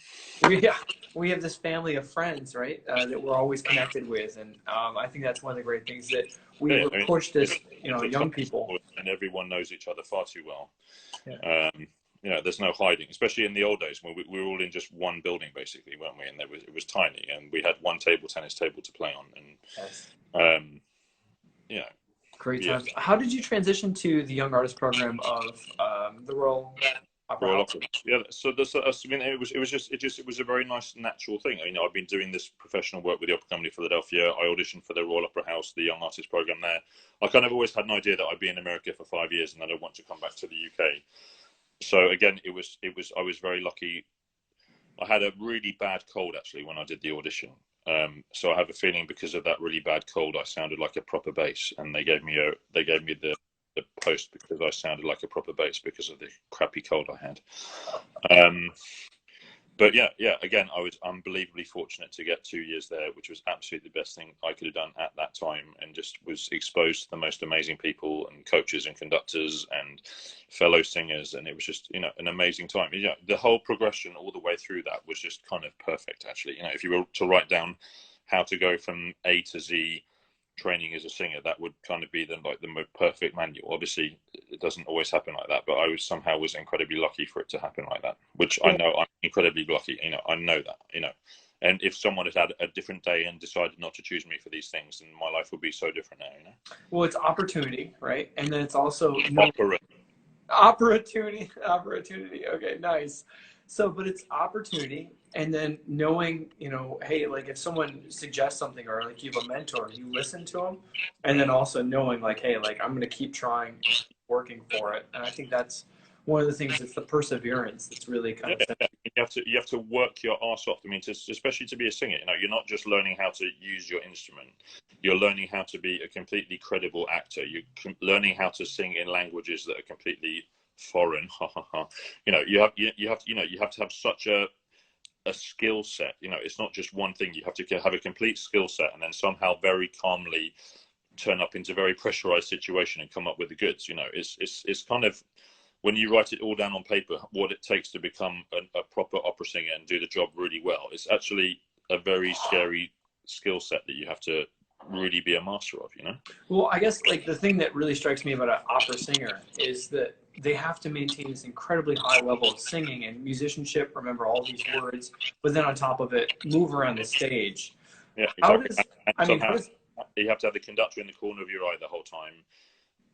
Speaker 1: We have this family of friends, right, that we're always connected with, and I think that's one of the great things that we pushed as, you know, young people.
Speaker 2: And everyone knows each other far too well.
Speaker 1: Yeah.
Speaker 2: You know, there's no hiding, especially in the old days when we were all in just one building, basically, weren't we? And it was tiny, and we had one tennis table to play on, and
Speaker 1: Yes.
Speaker 2: you know,
Speaker 1: great times. How did you transition to the Young Artist program of the Royal Opera House?
Speaker 2: Yeah, so I mean, it was a very nice natural thing. You know, I've been doing this professional work with the Opera Company of Philadelphia. I auditioned for the Royal Opera House, the Young Artist program there. I kind of always had an idea that I'd be in America for 5 years and then I'd want to come back to the UK. So again, I was very lucky. I had a really bad cold actually when I did the audition. So I have a feeling because of that really bad cold, I sounded like a proper bass, and they gave me the post because I sounded like a proper bass because of the crappy cold I had. But yeah, again, I was unbelievably fortunate to get 2 years there, which was absolutely the best thing I could have done at that time, and just was exposed to the most amazing people and coaches and conductors and fellow singers, and it was just, you know, an amazing time. You know, the whole progression all the way through that was just kind of perfect, actually. You know, if you were to write down how to go from A to Z training as a singer, that would kind of be the perfect manual. Obviously it doesn't always happen like that, but I was incredibly lucky for it to happen like that, which I know I'm incredibly lucky. You know, I know that, you know, and if someone had a different day and decided not to choose me for these things, then my life would be so different now, you know.
Speaker 1: Well, it's opportunity, right? And then it's also opportunity. Okay, nice. So, but it's opportunity, and then knowing, you know, hey, like if someone suggests something, or like you have a mentor, you listen to them, and then also knowing like, hey, like I'm going to keep trying, keep working for it. And I think that's one of the things. It's the perseverance that's really kind of.
Speaker 2: You have to work your arse off. I mean, especially to be a singer, you know, you're not just learning how to use your instrument. You're learning how to be a completely credible actor. You're learning how to sing in languages that are completely foreign. You know, you have to have such a skill set. You know, it's not just one thing. You have to have a complete skill set, and then somehow very calmly turn up into a very pressurized situation and come up with the goods. You know, it's kind of, when you write it all down on paper, what it takes to become a proper opera singer and do the job really well, it's actually a very scary skill set that you have to really be a master of, you know?
Speaker 1: Well, I guess like the thing that really strikes me about an opera singer is that they have to maintain this incredibly high level of singing and musicianship, remember all these words, but then on top of it, move around the stage.
Speaker 2: Yeah, exactly. You have to have the conductor in the corner of your eye the whole time.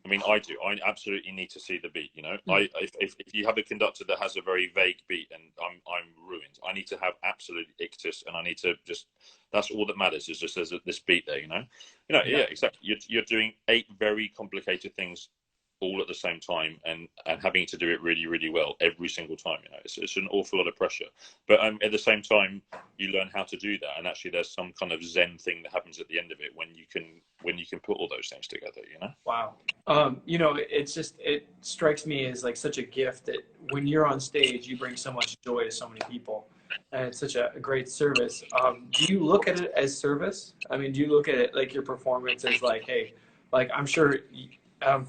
Speaker 2: I mean, I do. I absolutely need to see the beat. You know, if you have a conductor that has a very vague beat, and I'm ruined. I need to have absolute ictus, and I need to just. That's all that matters. Is just there's this beat there. You know, yeah, exactly. You're doing 8 very complicated things all at the same time, and having to do it really, really well every single time. You know, it's an awful lot of pressure. But at the same time, you learn how to do that, and actually, there's some kind of Zen thing that happens at the end of it when you can put all those things together. You know.
Speaker 1: Wow. You know, it strikes me as like such a gift that when you're on stage, you bring so much joy to so many people, and it's such a great service. Do you look at it as service? I mean, do you look at it like your performance as like, hey, like I'm sure.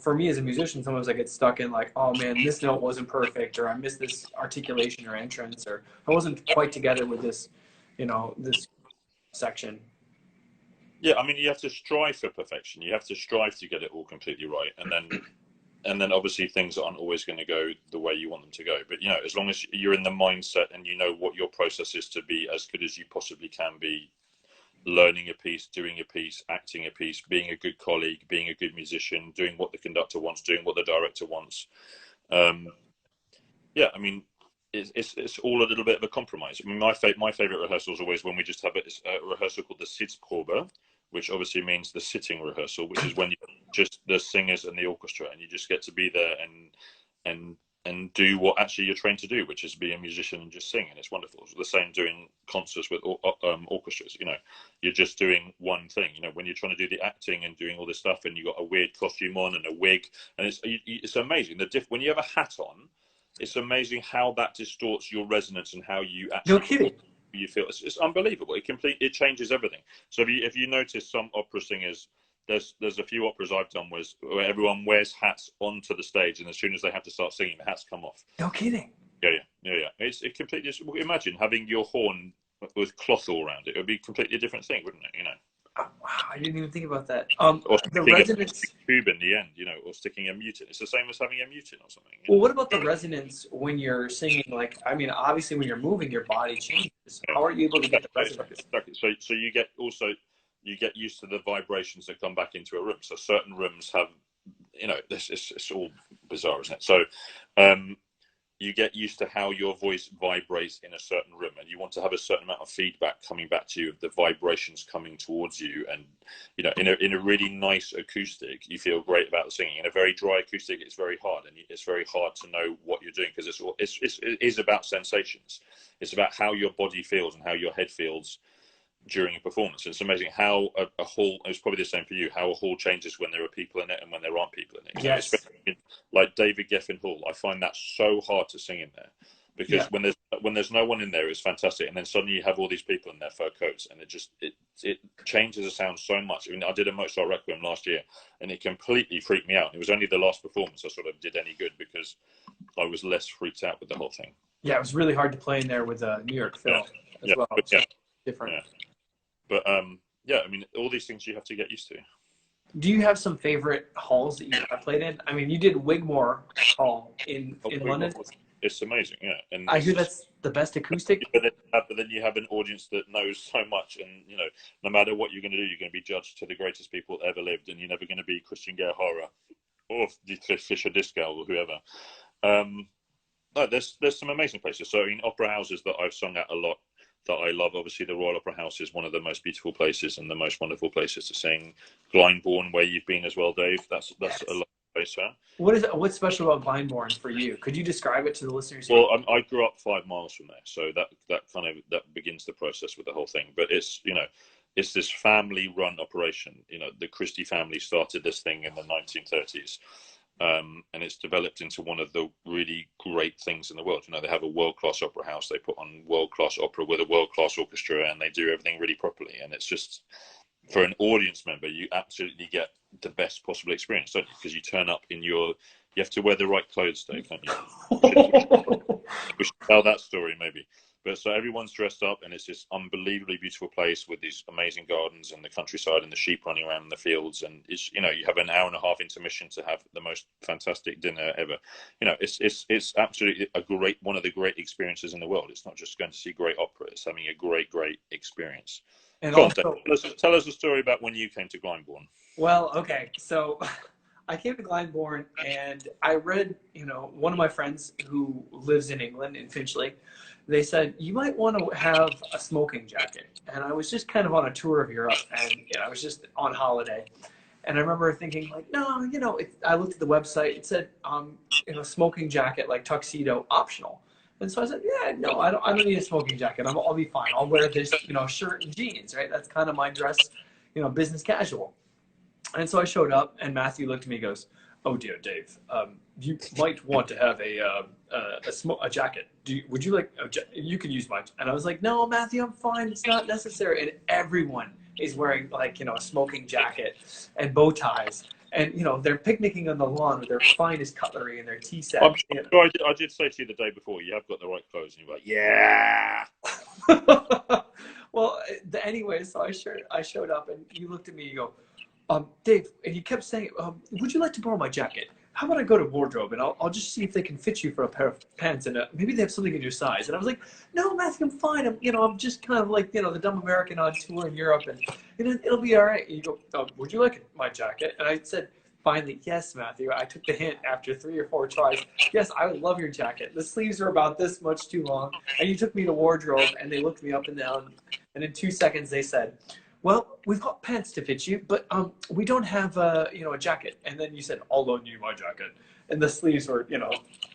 Speaker 1: For me as a musician, sometimes I get stuck in like, oh man, this note wasn't perfect, or I missed this articulation or entrance, or I wasn't quite together with this, you know, this section.
Speaker 2: Yeah, I mean, you have to strive for perfection. You have to strive to get it all completely right, and then obviously things aren't always going to go the way you want them to go. But you know, as long as you're in the mindset and you know what your process is to be as good as you possibly can be, learning a piece, doing a piece, acting a piece, being a good colleague, being a good musician, doing what the conductor wants, doing what the director wants. Yeah, I mean, it's all a little bit of a compromise. I mean, my favorite rehearsal is always when we just have a rehearsal called the Sitzprobe, which obviously means the sitting rehearsal, which is when you just the singers and the orchestra, and you just get to be there and do what actually you're trained to do, which is be a musician and just sing, and it's wonderful. It's the same doing concerts with orchestras. You know, you're just doing one thing. You know, when you're trying to do the acting and doing all this stuff, and you got a weird costume on and a wig, and it's amazing. When you have a hat on, it's amazing how that distorts your resonance and how you actually.
Speaker 1: No kidding.
Speaker 2: You feel it's unbelievable. It changes everything. So if you notice some opera singers, there's a few operas I've done where everyone wears hats onto the stage, and as soon as they have to start singing, the hats come off.
Speaker 1: No kidding.
Speaker 2: Yeah. It completely. Imagine having your horn with cloth all around it. It would be a completely different thing, wouldn't it? You know.
Speaker 1: Oh, wow, I didn't even think about that.
Speaker 2: Or
Speaker 1: the resonance
Speaker 2: tube in the end, you know, or sticking a mute in. It's the same as having a mute in or something.
Speaker 1: Well, what about the resonance when you're singing? Like, I mean, obviously, when you're moving, your body changes. How are you able to get the resonance?
Speaker 2: Exactly. So you get used to the vibrations that come back into a room. So certain rooms have, you know, it's all bizarre, isn't it? So you get used to how your voice vibrates in a certain room, and you want to have a certain amount of feedback coming back to you, of the vibrations coming towards you. And, you know, in a really nice acoustic, you feel great about the singing. In a very dry acoustic, it's very hard, and it's very hard to know what you're doing, because it is about sensations. It's about how your body feels and how your head feels during a performance. And it's amazing how a hall, it's probably the same for you, how a hall changes when there are people in it and when there aren't people in it.
Speaker 1: Yes.
Speaker 2: Like David Geffen Hall, I find that so hard to sing in there, because when there's no one in there, it's fantastic, and then suddenly you have all these people in their fur coats, and it changes the sound so much. I mean, I did a Mozart Requiem last year, and it completely freaked me out. It was only the last performance I sort of did any good, because I was less freaked out with the whole thing.
Speaker 1: Yeah, it was really hard to play in there with New York Phil as well.
Speaker 2: But,
Speaker 1: different.
Speaker 2: Yeah. But I mean, all these things you have to get used to.
Speaker 1: Do you have some favorite halls that you played in? I mean, you did Wigmore Hall in London.
Speaker 2: It's amazing, yeah. And
Speaker 1: I hear that's the best acoustic.
Speaker 2: But then you have an audience that knows so much, and, you know, no matter what you're going to do, you're going to be judged to the greatest people that ever lived, and you're never going to be Christian Gerhardt or Fischer Dieskau or whoever. No, there's some amazing places. So in opera houses that I've sung at a lot, that I love, obviously the Royal Opera House is one of the most beautiful places and the most wonderful places to sing. Glyndebourne, where you've been as well, Dave, that's yes. A lovely place there. What's special about Glyndebourne for you? Could you describe it to the listeners? Well, I grew up 5 miles from there, so that begins the process with the whole thing. But it's, you know, it's this family-run operation. You know, the Christie family started this thing in the 1930s. And it's developed into one of the really great things in the world. You know, they have a world-class opera house. They put on world-class opera with a world-class orchestra, and they do everything really properly. And it's just, for an audience member, you absolutely get the best possible experience, don't you? Because you turn up you have to wear the right clothes, Dave, don't you? We should tell that story, maybe. But so everyone's dressed up, and it's this unbelievably beautiful place with these amazing gardens and the countryside and the sheep running around in the fields. And it's, you know, you have an hour and a half intermission to have the most fantastic dinner ever. You know, it's absolutely one of the great experiences in the world. It's not just going to see great opera; it's having a great experience. And also, tell us a story about when you came to Glyndebourne.
Speaker 1: Well, okay, so I came to Glyndebourne, and I read, you know, one of my friends who lives in England, in Finchley, they said, you might want to have a smoking jacket. And I was just kind of on a tour of Europe, and, you know, I was just on holiday. And I remember thinking, like, no, you know, I looked at the website, it said, you know, smoking jacket, like tuxedo, optional. And so I said, yeah, no, I don't need a smoking jacket. I'll be fine. I'll wear this, you know, shirt and jeans, right? That's kind of my dress, you know, business casual. And so I showed up, and Matthew looked at me and goes, oh, dear, Dave, you might want to have a jacket. Would you like, you can use mine. And I was like, no, Matthew, I'm fine. It's not necessary. And everyone is wearing, like, you know, a smoking jacket and bow ties. And, you know, they're picnicking on the lawn with their finest cutlery and their tea set.
Speaker 2: I'm sure I did say to you the day before, you have got the right clothes. And you're like, yeah.
Speaker 1: Well, anyway, so I showed up, and you looked at me and you go, Dave, and you kept saying, would you like to borrow my jacket? How about I go to wardrobe, and I'll just see if they can fit you for a pair of pants, and maybe they have something in your size. And I was like, no, Matthew, I'm fine. I'm just kind of like, you know, the dumb American on tour in Europe, and it'll be all right. And you go, would you like my jacket? And I said, finally, yes, Matthew, I took the hint after 3 or 4 tries. Yes, I would love your jacket. The sleeves are about this much too long. And you took me to wardrobe, and they looked me up and down. And in 2 seconds, they said, well, we've got pants to fit you, but we don't have a jacket. And then you said, I'll loan you my jacket. And the sleeves were,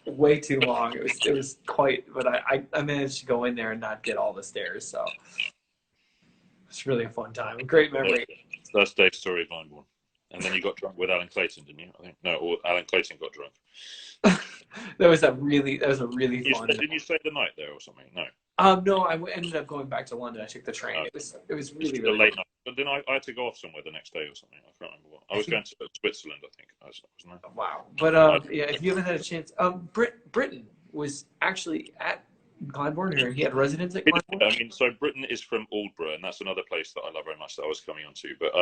Speaker 1: way too long. It was quite, but I managed to go in there and not get all the stares. So it's really a fun time. A great memory.
Speaker 2: That's Dave's story of Glyndebourne. And then you got drunk with Alan Clayton, didn't you? I think no, or Alan Clayton got drunk.
Speaker 1: That was a really fun.
Speaker 2: Didn't you stay the night there or something? No.
Speaker 1: No, I ended up going back to London. I took the train. It was really
Speaker 2: late night. But then I had to go off somewhere the next day or something. I can't remember what. I was going to Switzerland, I think. Wasn't I?
Speaker 1: Wow. But yeah, if you haven't had a chance, Britain was actually at Glyndebourne, or he had residence at Glyndebourne.
Speaker 2: I mean, so Britain is from Aldborough, and that's another place that I love very much that I was coming on to. But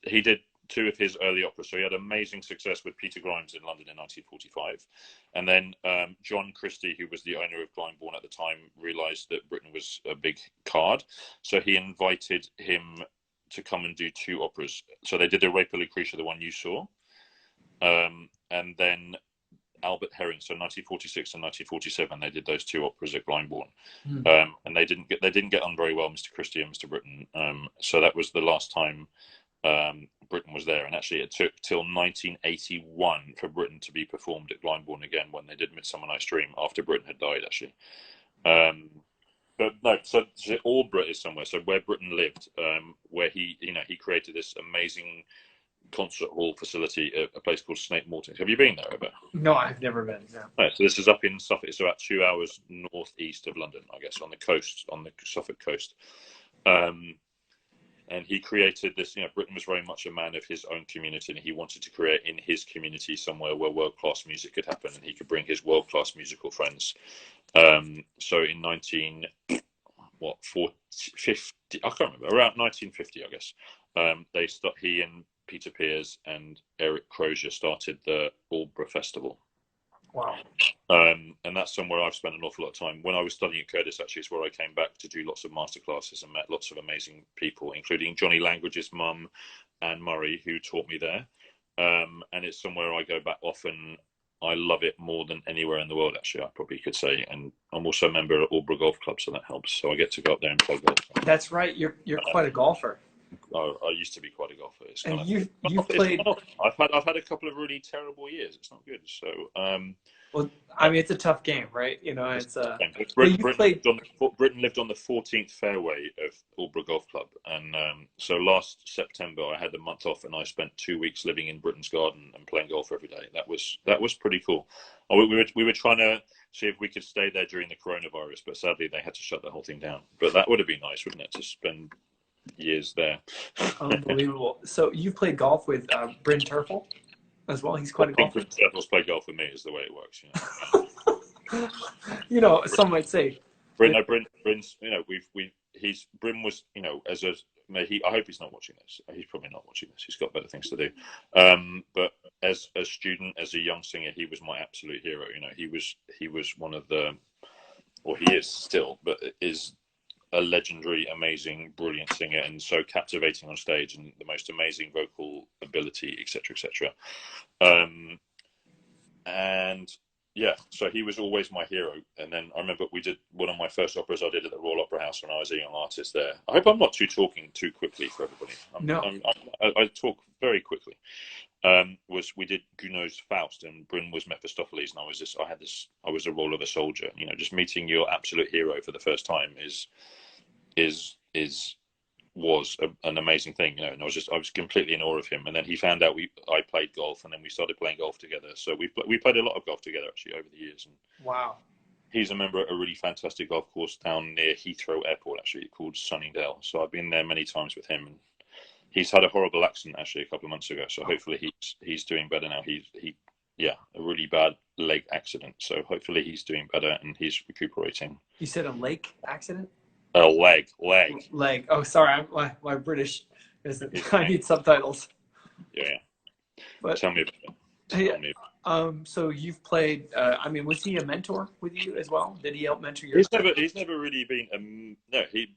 Speaker 2: he did 2 of his early operas. So he had amazing success with Peter Grimes in London in 1945. And then John Christie, who was the owner of Glyndebourne at the time, realised that Britain was a big card. So he invited him to come and do 2 operas. So they did Europa Lucretia, the one you saw. And then Albert Herring, so 1946 and 1947, they did those 2 operas at Glyndebourne. And they didn't get on very well, Mr. Christie and Mr. Britton. So that was the last time Britain was there, and actually it took till 1981 for Britain to be performed at Glyndebourne again when they did Midsummer Night's Dream after Britain had died, actually. But no, so Aldborough is somewhere, so where Britain lived, where he created this amazing concert hall facility at a place called Snape Morton. Have you been there ever?
Speaker 1: No, I've never been. No.
Speaker 2: Right, so this is up in Suffolk. It's about 2 hours northeast of London, I guess, on the coast, on the Suffolk coast. And he created this, Britain was very much a man of his own community, and he wanted to create in his community somewhere where world-class music could happen, and he could bring his world-class musical friends. So in 50, I can't remember, around 1950, I guess, he and Peter Pears and Eric Crozier started the Aldborough Festival.
Speaker 1: Wow.
Speaker 2: And that's somewhere I've spent an awful lot of time. When I was studying at Curtis, actually, it's where I came back to do lots of masterclasses and met lots of amazing people, including Johnny Langridge's mum, Anne Murray, who taught me there. And it's somewhere I go back often. I love it more than anywhere in the world, actually, I probably could say. And I'm also a member of Aldborough Golf Club, so that helps. So I get to go up there and play golf.
Speaker 1: That's right. You're quite a golfer.
Speaker 2: I used to be quite a golfer.
Speaker 1: And you've played.
Speaker 2: I've had a couple of really terrible years. It's not good. So.
Speaker 1: Well, I mean, it's a tough game, right? It's
Speaker 2: Britain lived on the 14th fairway of Aldborough Golf Club, and so last September I had a month off, and I spent 2 weeks living in Britain's garden and playing golf every day. That was pretty cool. We were trying to see if we could stay there during the coronavirus, but sadly they had to shut the whole thing down. But that would have been nice, wouldn't it, to spend years there?
Speaker 1: Unbelievable. So you've played golf with Bryn Terfel as well. He's quite a golfer.
Speaker 2: Bryn Terfel's played golf with me is the way it works.
Speaker 1: Some might say.
Speaker 2: Bryn's, Bryn was, I hope he's not watching this. He's probably not watching this. He's got better things to do. But as a student, as a young singer, he was my absolute hero. He was one of the, or he is still, but is a legendary, amazing, brilliant singer, and so captivating on stage, and the most amazing vocal ability, etc., etc. And yeah, so he was always my hero. And then I remember we did one of my first operas I did at the Royal Opera House when I was a young artist there. I hope I'm not talking too quickly for everybody. I talk very quickly. We did Gounod's Faust, and Bryn was Mephistopheles, and I was the role of a soldier. Just meeting your absolute hero for the first time was an amazing thing, and I was completely in awe of him. And then he found out I played golf, and then we started playing golf together. So we played a lot of golf together actually over the years. And
Speaker 1: wow.
Speaker 2: He's a member of a really fantastic golf course down near Heathrow Airport, actually, called Sunningdale. So I've been there many times with him, and he's had a horrible accident actually a couple of months ago. So hopefully he's doing better now. A really bad leg accident. So hopefully he's doing better and he's recuperating.
Speaker 1: You said a lake accident?
Speaker 2: A leg.
Speaker 1: Oh, sorry. My British isn't. I need subtitles.
Speaker 2: Yeah.
Speaker 1: But
Speaker 2: tell me about it.
Speaker 1: So you've played. Was he a mentor with you as well? Did he help mentor you?
Speaker 2: He's never really been.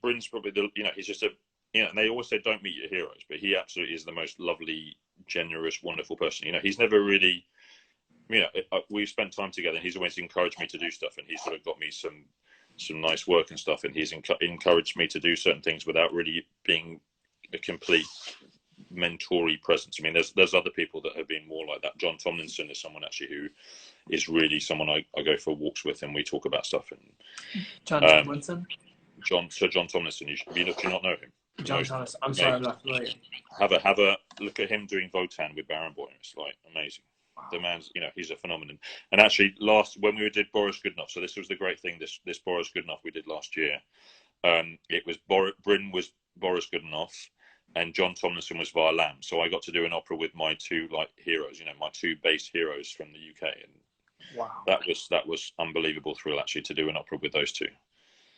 Speaker 2: Bryn's probably he's just a. And they always say don't meet your heroes, but he absolutely is the most lovely generous, wonderful person. You know, he's never really, you know, we've spent time together, and he's always encouraged me to do stuff, and he's sort of got me some nice work and stuff, and he's encouraged me to do certain things without really being a complete mentory presence. I mean, there's other people that have been more like that. John Tomlinson is someone actually who is really someone I go for walks with, and we talk about stuff. And
Speaker 1: John Tomlinson?
Speaker 2: Sir John Tomlinson. Do you not know him?
Speaker 1: John Thomas. I'm sorry, I'm not familiar.
Speaker 2: Have a look at him doing Wotan with Barenboim. It's like amazing. Wow. The man's, you know, he's a phenomenon. And actually, when we did Boris Godunov, so this was the great thing. This Boris Godunov we did last year. It was Bryn was Boris Godunov, and John Tomlinson was VerMeulen. So I got to do an opera with my two heroes, you know, my two bass heroes from the UK, and
Speaker 1: wow,
Speaker 2: that was unbelievable thrill actually to do an opera with those two.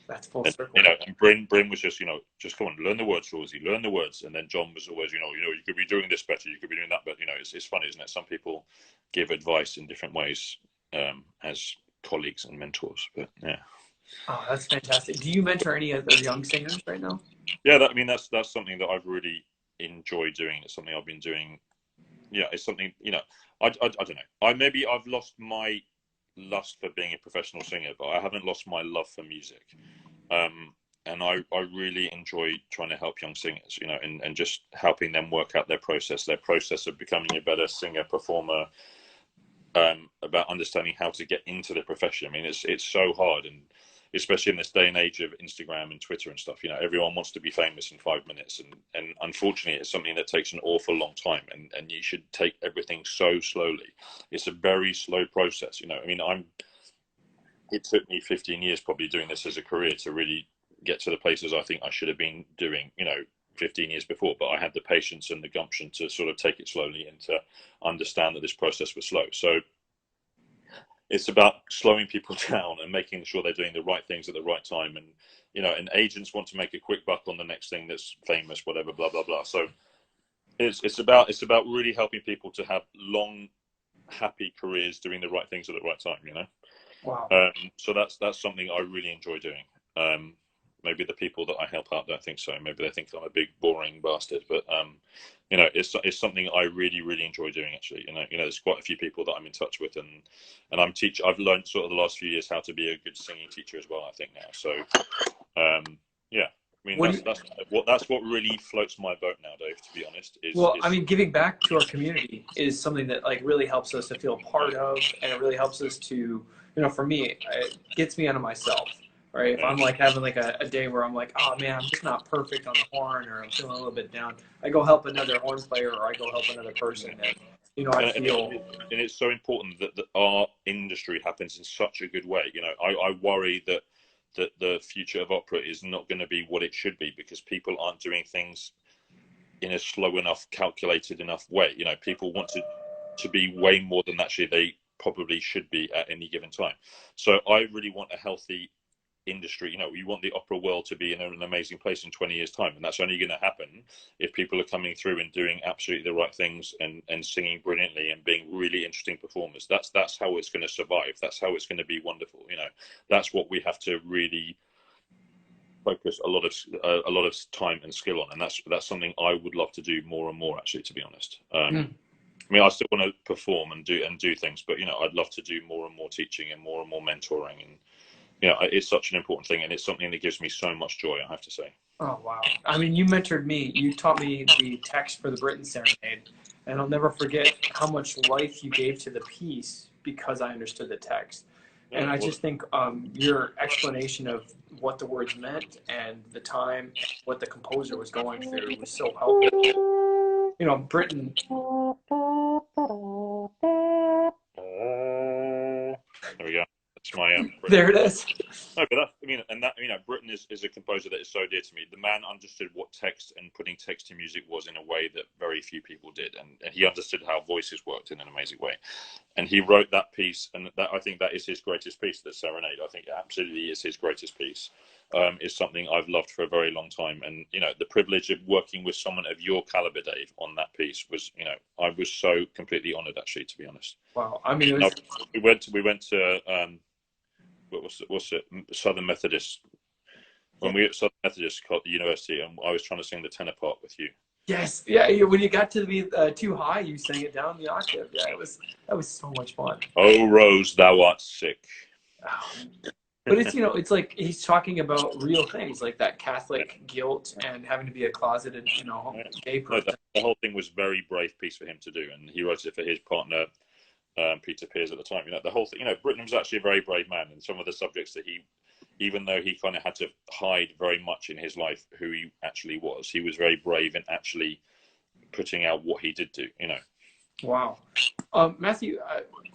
Speaker 1: That's full circle.
Speaker 2: You know, and Bryn was just, you know, just come on, learn the words, Rosie, learn the words. And then John was always, you could be doing this better, you could be doing that, but you know, it's funny, isn't it? Some people give advice in different ways as colleagues and mentors. But yeah.
Speaker 1: Oh, that's fantastic. Do you mentor any other young singers right now?
Speaker 2: Yeah, that's something that I've really enjoyed doing. It's something I've been doing. Yeah, it's something, you know, I don't know. I've lost my lust for being a professional singer, but I haven't lost my love for music. And I really enjoy trying to help young singers, you know, and just helping them work out their process of becoming a better singer, performer, about understanding how to get into the profession. I mean, it's so hard, and especially in this day and age of Instagram and Twitter and stuff, you know, everyone wants to be famous in 5 minutes. And unfortunately, it's something that takes an awful long time, and you should take everything so slowly. It's a very slow process, you know. I mean, it took me 15 years probably doing this as a career to really get to the places I think I should have been doing, you know, 15 years before. But I had the patience and the gumption to sort of take it slowly and to understand that this process was slow. So it's about slowing people down and making sure they're doing the right things at the right time. And, you know, and agents want to make a quick buck on the next thing that's famous, whatever, blah, blah, blah. So it's about really helping people to have long, happy careers doing the right things at the right time, you know?
Speaker 1: Wow.
Speaker 2: So that's something I really enjoy doing. Maybe the people that I help out don't think so. Maybe they think I'm a big boring bastard. But you know, it's something I really, really enjoy doing. Actually, you know, there's quite a few people that I'm in touch with, and I've learned sort of the last few years how to be a good singing teacher as well, I think now. So yeah. I mean, that's what really floats my boat now, Dave. To be honest,
Speaker 1: I mean, giving back to our community is something that like really helps us to feel part of, and it really helps us to, you know, for me, it gets me out of myself, right? If I'm like having like a day where I'm like, oh man, I'm just not perfect on the horn, or I'm feeling a little bit down, I go help another horn player, or I go help another person, and you know, I feel.
Speaker 2: And it's so important that our industry happens in such a good way. You know, I worry that the future of opera is not going to be what it should be because people aren't doing things in a slow enough, calculated enough way. You know, people want to be way more than actually they probably should be at any given time. So I really want a healthy industry. You know, we want the opera world to be in an amazing place in 20 years time, and that's only going to happen if people are coming through and doing absolutely the right things and singing brilliantly and being really interesting performers. That's how it's going to survive. That's how it's going to be wonderful. You know, that's what we have to really focus a lot of time and skill on, and that's something I would love to do more and more, actually, to be honest. I mean, I still want to perform and do things, but you know, I'd love to do more and more teaching and more mentoring, and you know, it's such an important thing, and it's something that gives me so much joy, I have to say.
Speaker 1: Oh wow! I mean, you mentored me. You taught me the text for the Britain Serenade, and I'll never forget how much life you gave to the piece because I understood the text.
Speaker 2: Yeah,
Speaker 1: and I just think your explanation of what the words meant and the time, what the composer was going through was so helpful. You know, Britain.
Speaker 2: There we go. That's my
Speaker 1: There it is.
Speaker 2: No, but that, I mean, and that, you know, Britain is a composer that is so dear to me. The man understood what text and putting text to music was in a way that very few people did, and he understood how voices worked in an amazing way. And he wrote that piece, and that I think that is his greatest piece, the Serenade. I think it absolutely is his greatest piece. Is something I've loved for a very long time, and you know, the privilege of working with someone of your caliber, Dave, on that piece was, you know, I was so completely honoured, actually, to be honest.
Speaker 1: Wow, I mean, it was...
Speaker 2: we went to what's it, Southern Methodist. When we were at Southern Methodist at the university, and I was trying to sing the tenor part with you.
Speaker 1: Yes, yeah. When you got to be too high, you sang it down the octave. Yeah, that was so much fun.
Speaker 2: Oh, Rose, thou art sick.
Speaker 1: Oh. But it's it's like he's talking about real things like that Catholic guilt and having to be a closeted gay
Speaker 2: No,
Speaker 1: person.
Speaker 2: the whole thing was a very brave piece for him to do, and he wrote it for his partner Peter Pears at the time. The whole thing. Britain was actually a very brave man, and some of the subjects that he, even though he kind of had to hide very much in his life who he actually was, he was very brave in actually putting out what he did do.
Speaker 1: Wow. Matthew,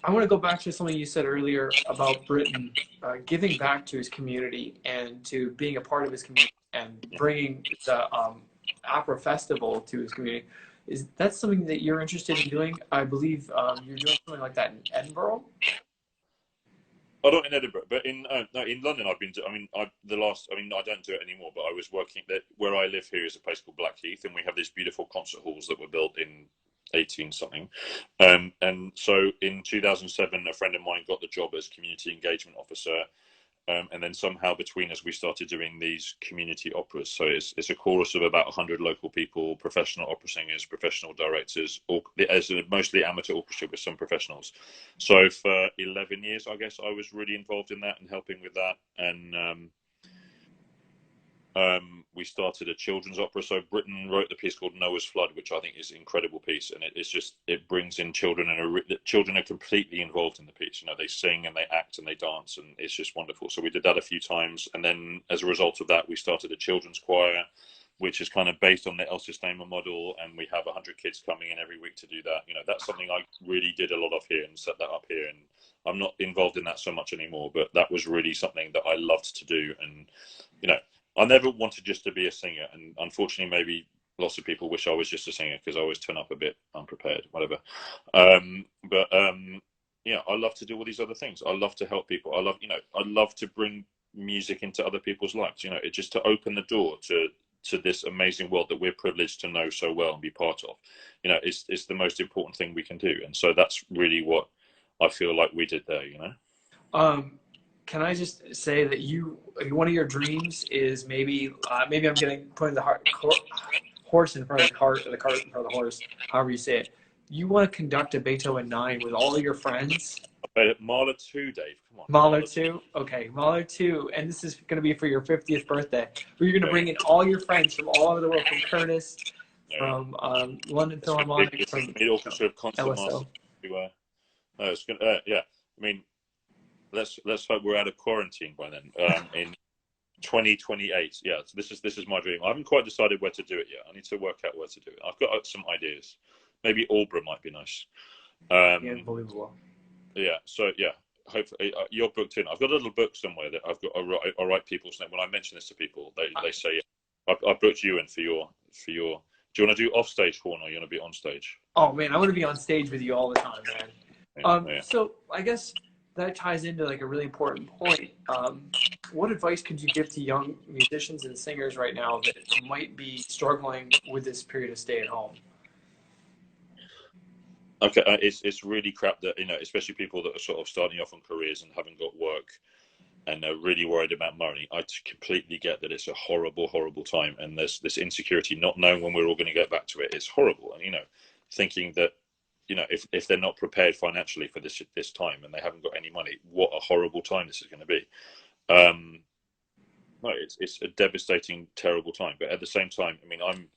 Speaker 1: I want to go back to something you said earlier about Britain giving back to his community and to being a part of his community and bringing the opera festival to his community. Is that something that you're interested in doing? I believe you're doing something like that in Edinburgh.
Speaker 2: Oh, not in Edinburgh, but in no, in London. I've been. I don't do it anymore. But I was working there. Where I live here is a place called Blackheath, and we have these beautiful concert halls that were built in 18 something. And so in 2007, a friend of mine got the job as community engagement officer. And then somehow between us, we started doing these community operas. So it's a chorus of about 100 local people, professional opera singers, professional directors, as a mostly amateur orchestra with some professionals. So for 11 years, I guess I was really involved in that and helping with that. And we started a children's opera. So Britain wrote the piece called Noah's Flood, which I think is an incredible piece, and it brings in children, and children are completely involved in the piece. They sing and they act and they dance, and it's just wonderful. So we did that a few times, and then as a result of that, we started a children's choir, which is kind of based on the El Sistema model, and we have 100 kids coming in every week to do that. That's something I really did a lot of here and set that up here, and I'm not involved in that so much anymore, but that was really something that I loved to do. And I never wanted just to be a singer, and unfortunately, maybe lots of people wish I was just a singer because I always turn up a bit unprepared, whatever. I love to do all these other things. I love to help people. I love to bring music into other people's lives. It's just to open the door to this amazing world that we're privileged to know so well and be part of. It's the most important thing we can do, and so that's really what I feel like we did there.
Speaker 1: Can I just say that one of your dreams is maybe I'm putting the horse in front of the cart, or the cart in front of the horse, however you say it. You want to conduct a Beethoven 9 with all of your friends?
Speaker 2: Mahler 2, Dave. Come on.
Speaker 1: Mahler 2? Okay, Mahler 2. And this is going to be for your 50th birthday. Where you're going to bring in all your friends from all over the world, from Curtis, from London Philharmonic, from
Speaker 2: orchestra of concert
Speaker 1: LSO.
Speaker 2: masters everywhere. No, it's going to, yeah. I mean, let's hope we're out of quarantine by then. In 2028, yeah. So this is my dream. I haven't quite decided where to do it yet. I need to work out where to do it. I've got some ideas. Maybe Albury might be nice.
Speaker 1: Unbelievable.
Speaker 2: Yeah. So yeah. Hopefully you're booked in. I've got a little book somewhere that I've got. I write people's name. When I mention this to people, they say, I booked you in for your. Do you want to do off stage horn, or you want to be on stage?
Speaker 1: Oh man, I want to be on stage with you all the time, man.
Speaker 2: Yeah.
Speaker 1: So I guess that ties into like a really important point. What advice could you give to young musicians and singers right now that might be struggling with this period of stay at home?
Speaker 2: Okay, it's really crap that especially people that are sort of starting off on careers and haven't got work, and they're really worried about money. I completely get that it's a horrible, horrible time, and there's this insecurity, not knowing when we're all going to get back to it. It's horrible, and thinking that if they're not prepared financially for this time and they haven't got any money, what a horrible time this is going to be. No, it's a devastating, terrible time. But at the same time, I mean, I'm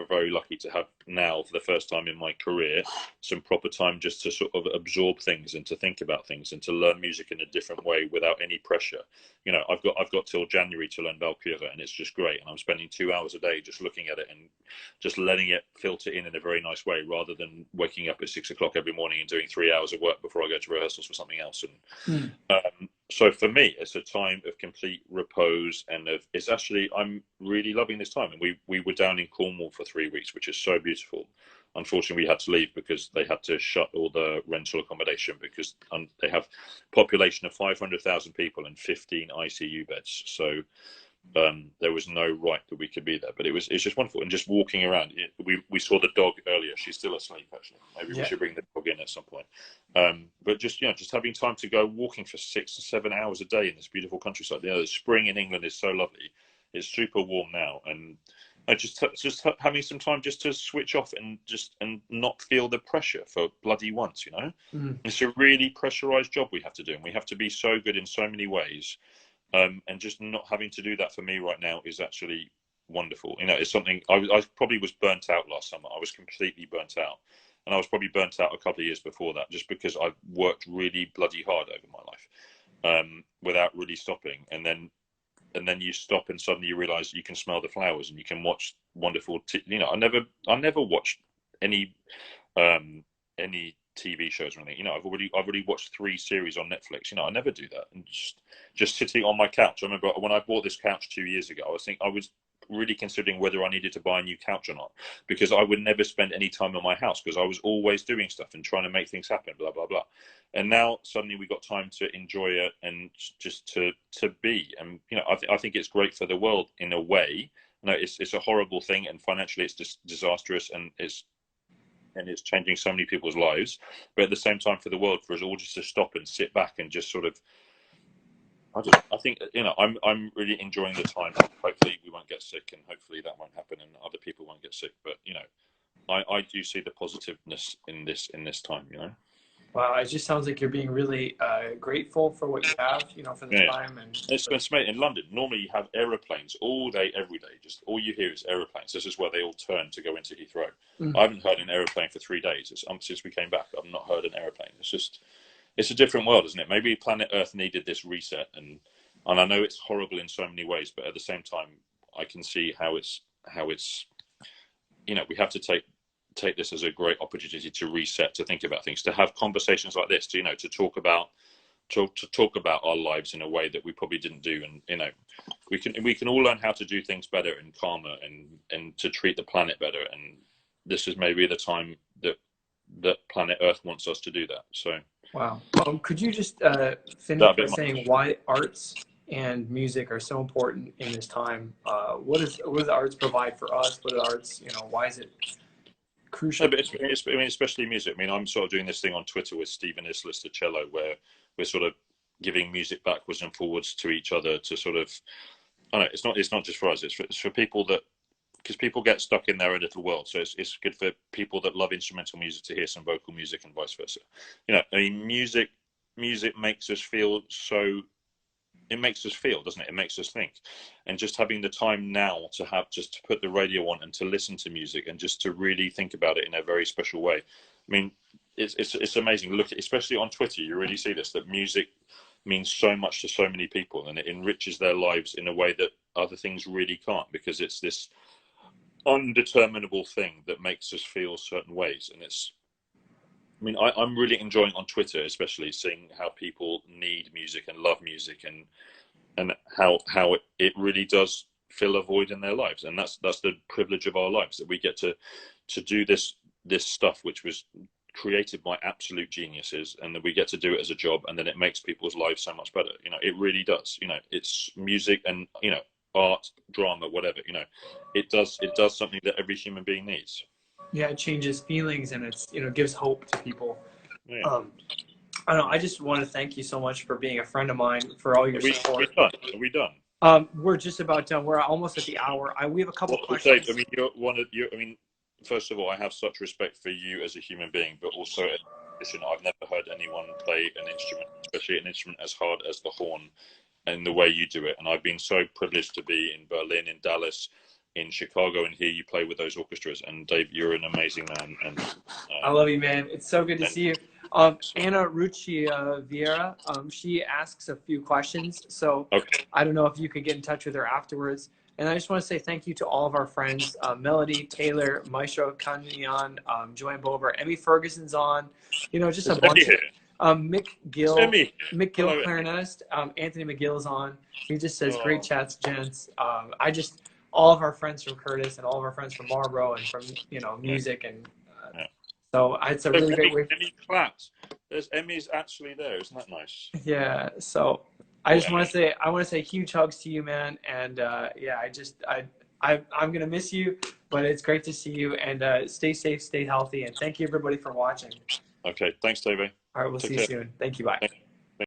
Speaker 2: very lucky to have now, for the first time in my career, some proper time just to sort of absorb things and to think about things and to learn music in a different way without any pressure. I've got till January to learn Valkyrie, and it's just great. And I'm spending 2 hours a day just looking at it and just letting it filter in a very nice way, rather than waking up at 6 o'clock every morning and doing 3 hours of work before I go to rehearsals for something else. And so for me, it's a time of complete repose, and I'm really loving this time. And we were down in Cornwall for 3 weeks, which is so beautiful. Unfortunately, we had to leave because they had to shut all the rental accommodation because they have a population of 500,000 people and 15 ICU beds. So there was no right that we could be there, but it's just wonderful. And just walking around, we saw the dog earlier. She's still asleep, actually. Maybe we should bring the dog in at some point. But just having time to go walking for 6 or 7 hours a day in this beautiful countryside. The spring in England is so lovely. It's super warm now, and just having some time just to switch off and not feel the pressure for bloody once, you know. It's a really pressurized job we have to do, and we have to be so good in so many ways, and just not having to do that for me right now is actually wonderful. You know, it's something I probably was burnt out last summer. I was completely burnt out, and I was probably burnt out a couple of years before that, just because I've worked really bloody hard over my life, without really stopping. And then you stop, and suddenly you realize you can smell the flowers and you can watch wonderful you know, I never watched any TV shows or anything. You know, I've already watched 3 series on Netflix. You know, I never do that. And just sitting on my couch. I remember when I bought this couch 2 years ago, I was really considering whether I needed to buy a new couch or not, because I would never spend any time in my house, because I was always doing stuff and trying to make things happen, blah blah blah. And now suddenly we got time to enjoy it and just to be. And you know, I think it's great for the world in a way. You know, it's a horrible thing, and financially it's just disastrous, and it's changing so many people's lives. But at the same time, for the world, for us all just to stop and sit back and just sort of, I think, you know, I'm really enjoying the time. Hopefully we won't get sick, and hopefully that won't happen, and other people won't get sick. But you know, I do see the positiveness in this time. You know.
Speaker 1: Wow, it just sounds like you're being really grateful for what you have, you know, for the time. And
Speaker 2: it's made in London. Normally you have aeroplanes all day, every day. Just all you hear is aeroplanes. This is where they all turn to go into Heathrow. I haven't heard an aeroplane for 3 days. Since we came back, I've not heard an aeroplane. It's a different world, isn't it? Maybe planet Earth needed this reset, and I know it's horrible in so many ways, but at the same time, I can see how it's, you know, we have to take this as a great opportunity to reset, to think about things, to have conversations like this, to, you know, to talk about our lives in a way that we probably didn't do. And you know, we can all learn how to do things better and calmer, and to treat the planet better. And this is maybe the time that planet Earth wants us to do that. So
Speaker 1: wow. Could you just finish by saying why arts and music are so important in this time? What does the arts provide for us? What are the arts, you know, why is it crucial?
Speaker 2: No, but I mean, especially music. I mean, I'm sort of doing this thing on Twitter with Stephen Islis, the cello, where we're sort of giving music backwards and forwards to each other to sort of, I don't know, it's not just for us, it's for people that, because people get stuck in their own little world. So it's good for people that love instrumental music to hear some vocal music, and vice versa. You know, I mean, music makes us feel so. It makes us feel, doesn't it? It makes us think. And just having the time now to put the radio on and to listen to music and just to really think about it in a very special way. I mean, it's amazing. Look, especially on Twitter, you really see this, that music means so much to so many people, and it enriches their lives in a way that other things really can't, because it's this undeterminable thing that makes us feel certain ways. And I mean, I'm really enjoying on Twitter, especially seeing how people need music and love music, and how it really does fill a void in their lives. And that's the privilege of our lives, that we get to do this stuff which was created by absolute geniuses, and that we get to do it as a job, and then it makes people's lives so much better. You know, it really does. You know, it's music, and you know, art, drama, whatever. You know, it does something that every human being needs.
Speaker 1: Yeah, it changes feelings, and it's, you know, gives hope to people.
Speaker 2: Yeah.
Speaker 1: I don't know. I just want to thank you so much for being a friend of mine, for all your support.
Speaker 2: Are we done?
Speaker 1: We're just about done. We're almost at the hour. We have a couple questions.
Speaker 2: Dave, I mean, I mean, first of all, I have such respect for you as a human being, but also in addition, I've never heard anyone play an instrument, especially an instrument as hard as the horn, and the way you do it. And I've been so privileged to be in Berlin, in Dallas, in Chicago, and hear you play with those orchestras. And Dave, you're an amazing man. And
Speaker 1: I love you, man. It's so good to see you. Anna Rucci Vieira, she asks a few questions, so okay. I don't know if you could get in touch with her afterwards. And I just want to say thank you to all of our friends, Melody, Taylor, Maestro Kanyan, Joanne Bober, Emmy Ferguson's on, you know, just a bunch of Mick Gill, clarinetist, Anthony McGill's on. He just says great chats, gents. All of our friends from Curtis and all of our friends from Marlboro and from, you know, music, and so it's a really great way.
Speaker 2: Emmy claps. There's Emmy's actually there. Isn't that nice?
Speaker 1: Yeah. So I just want to say huge hugs to you, man. And yeah, I'm gonna miss you, but it's great to see you. And stay safe, stay healthy, and thank you everybody for watching.
Speaker 2: Okay. Thanks, David.
Speaker 1: All right. We'll see you soon. Thank you. Bye.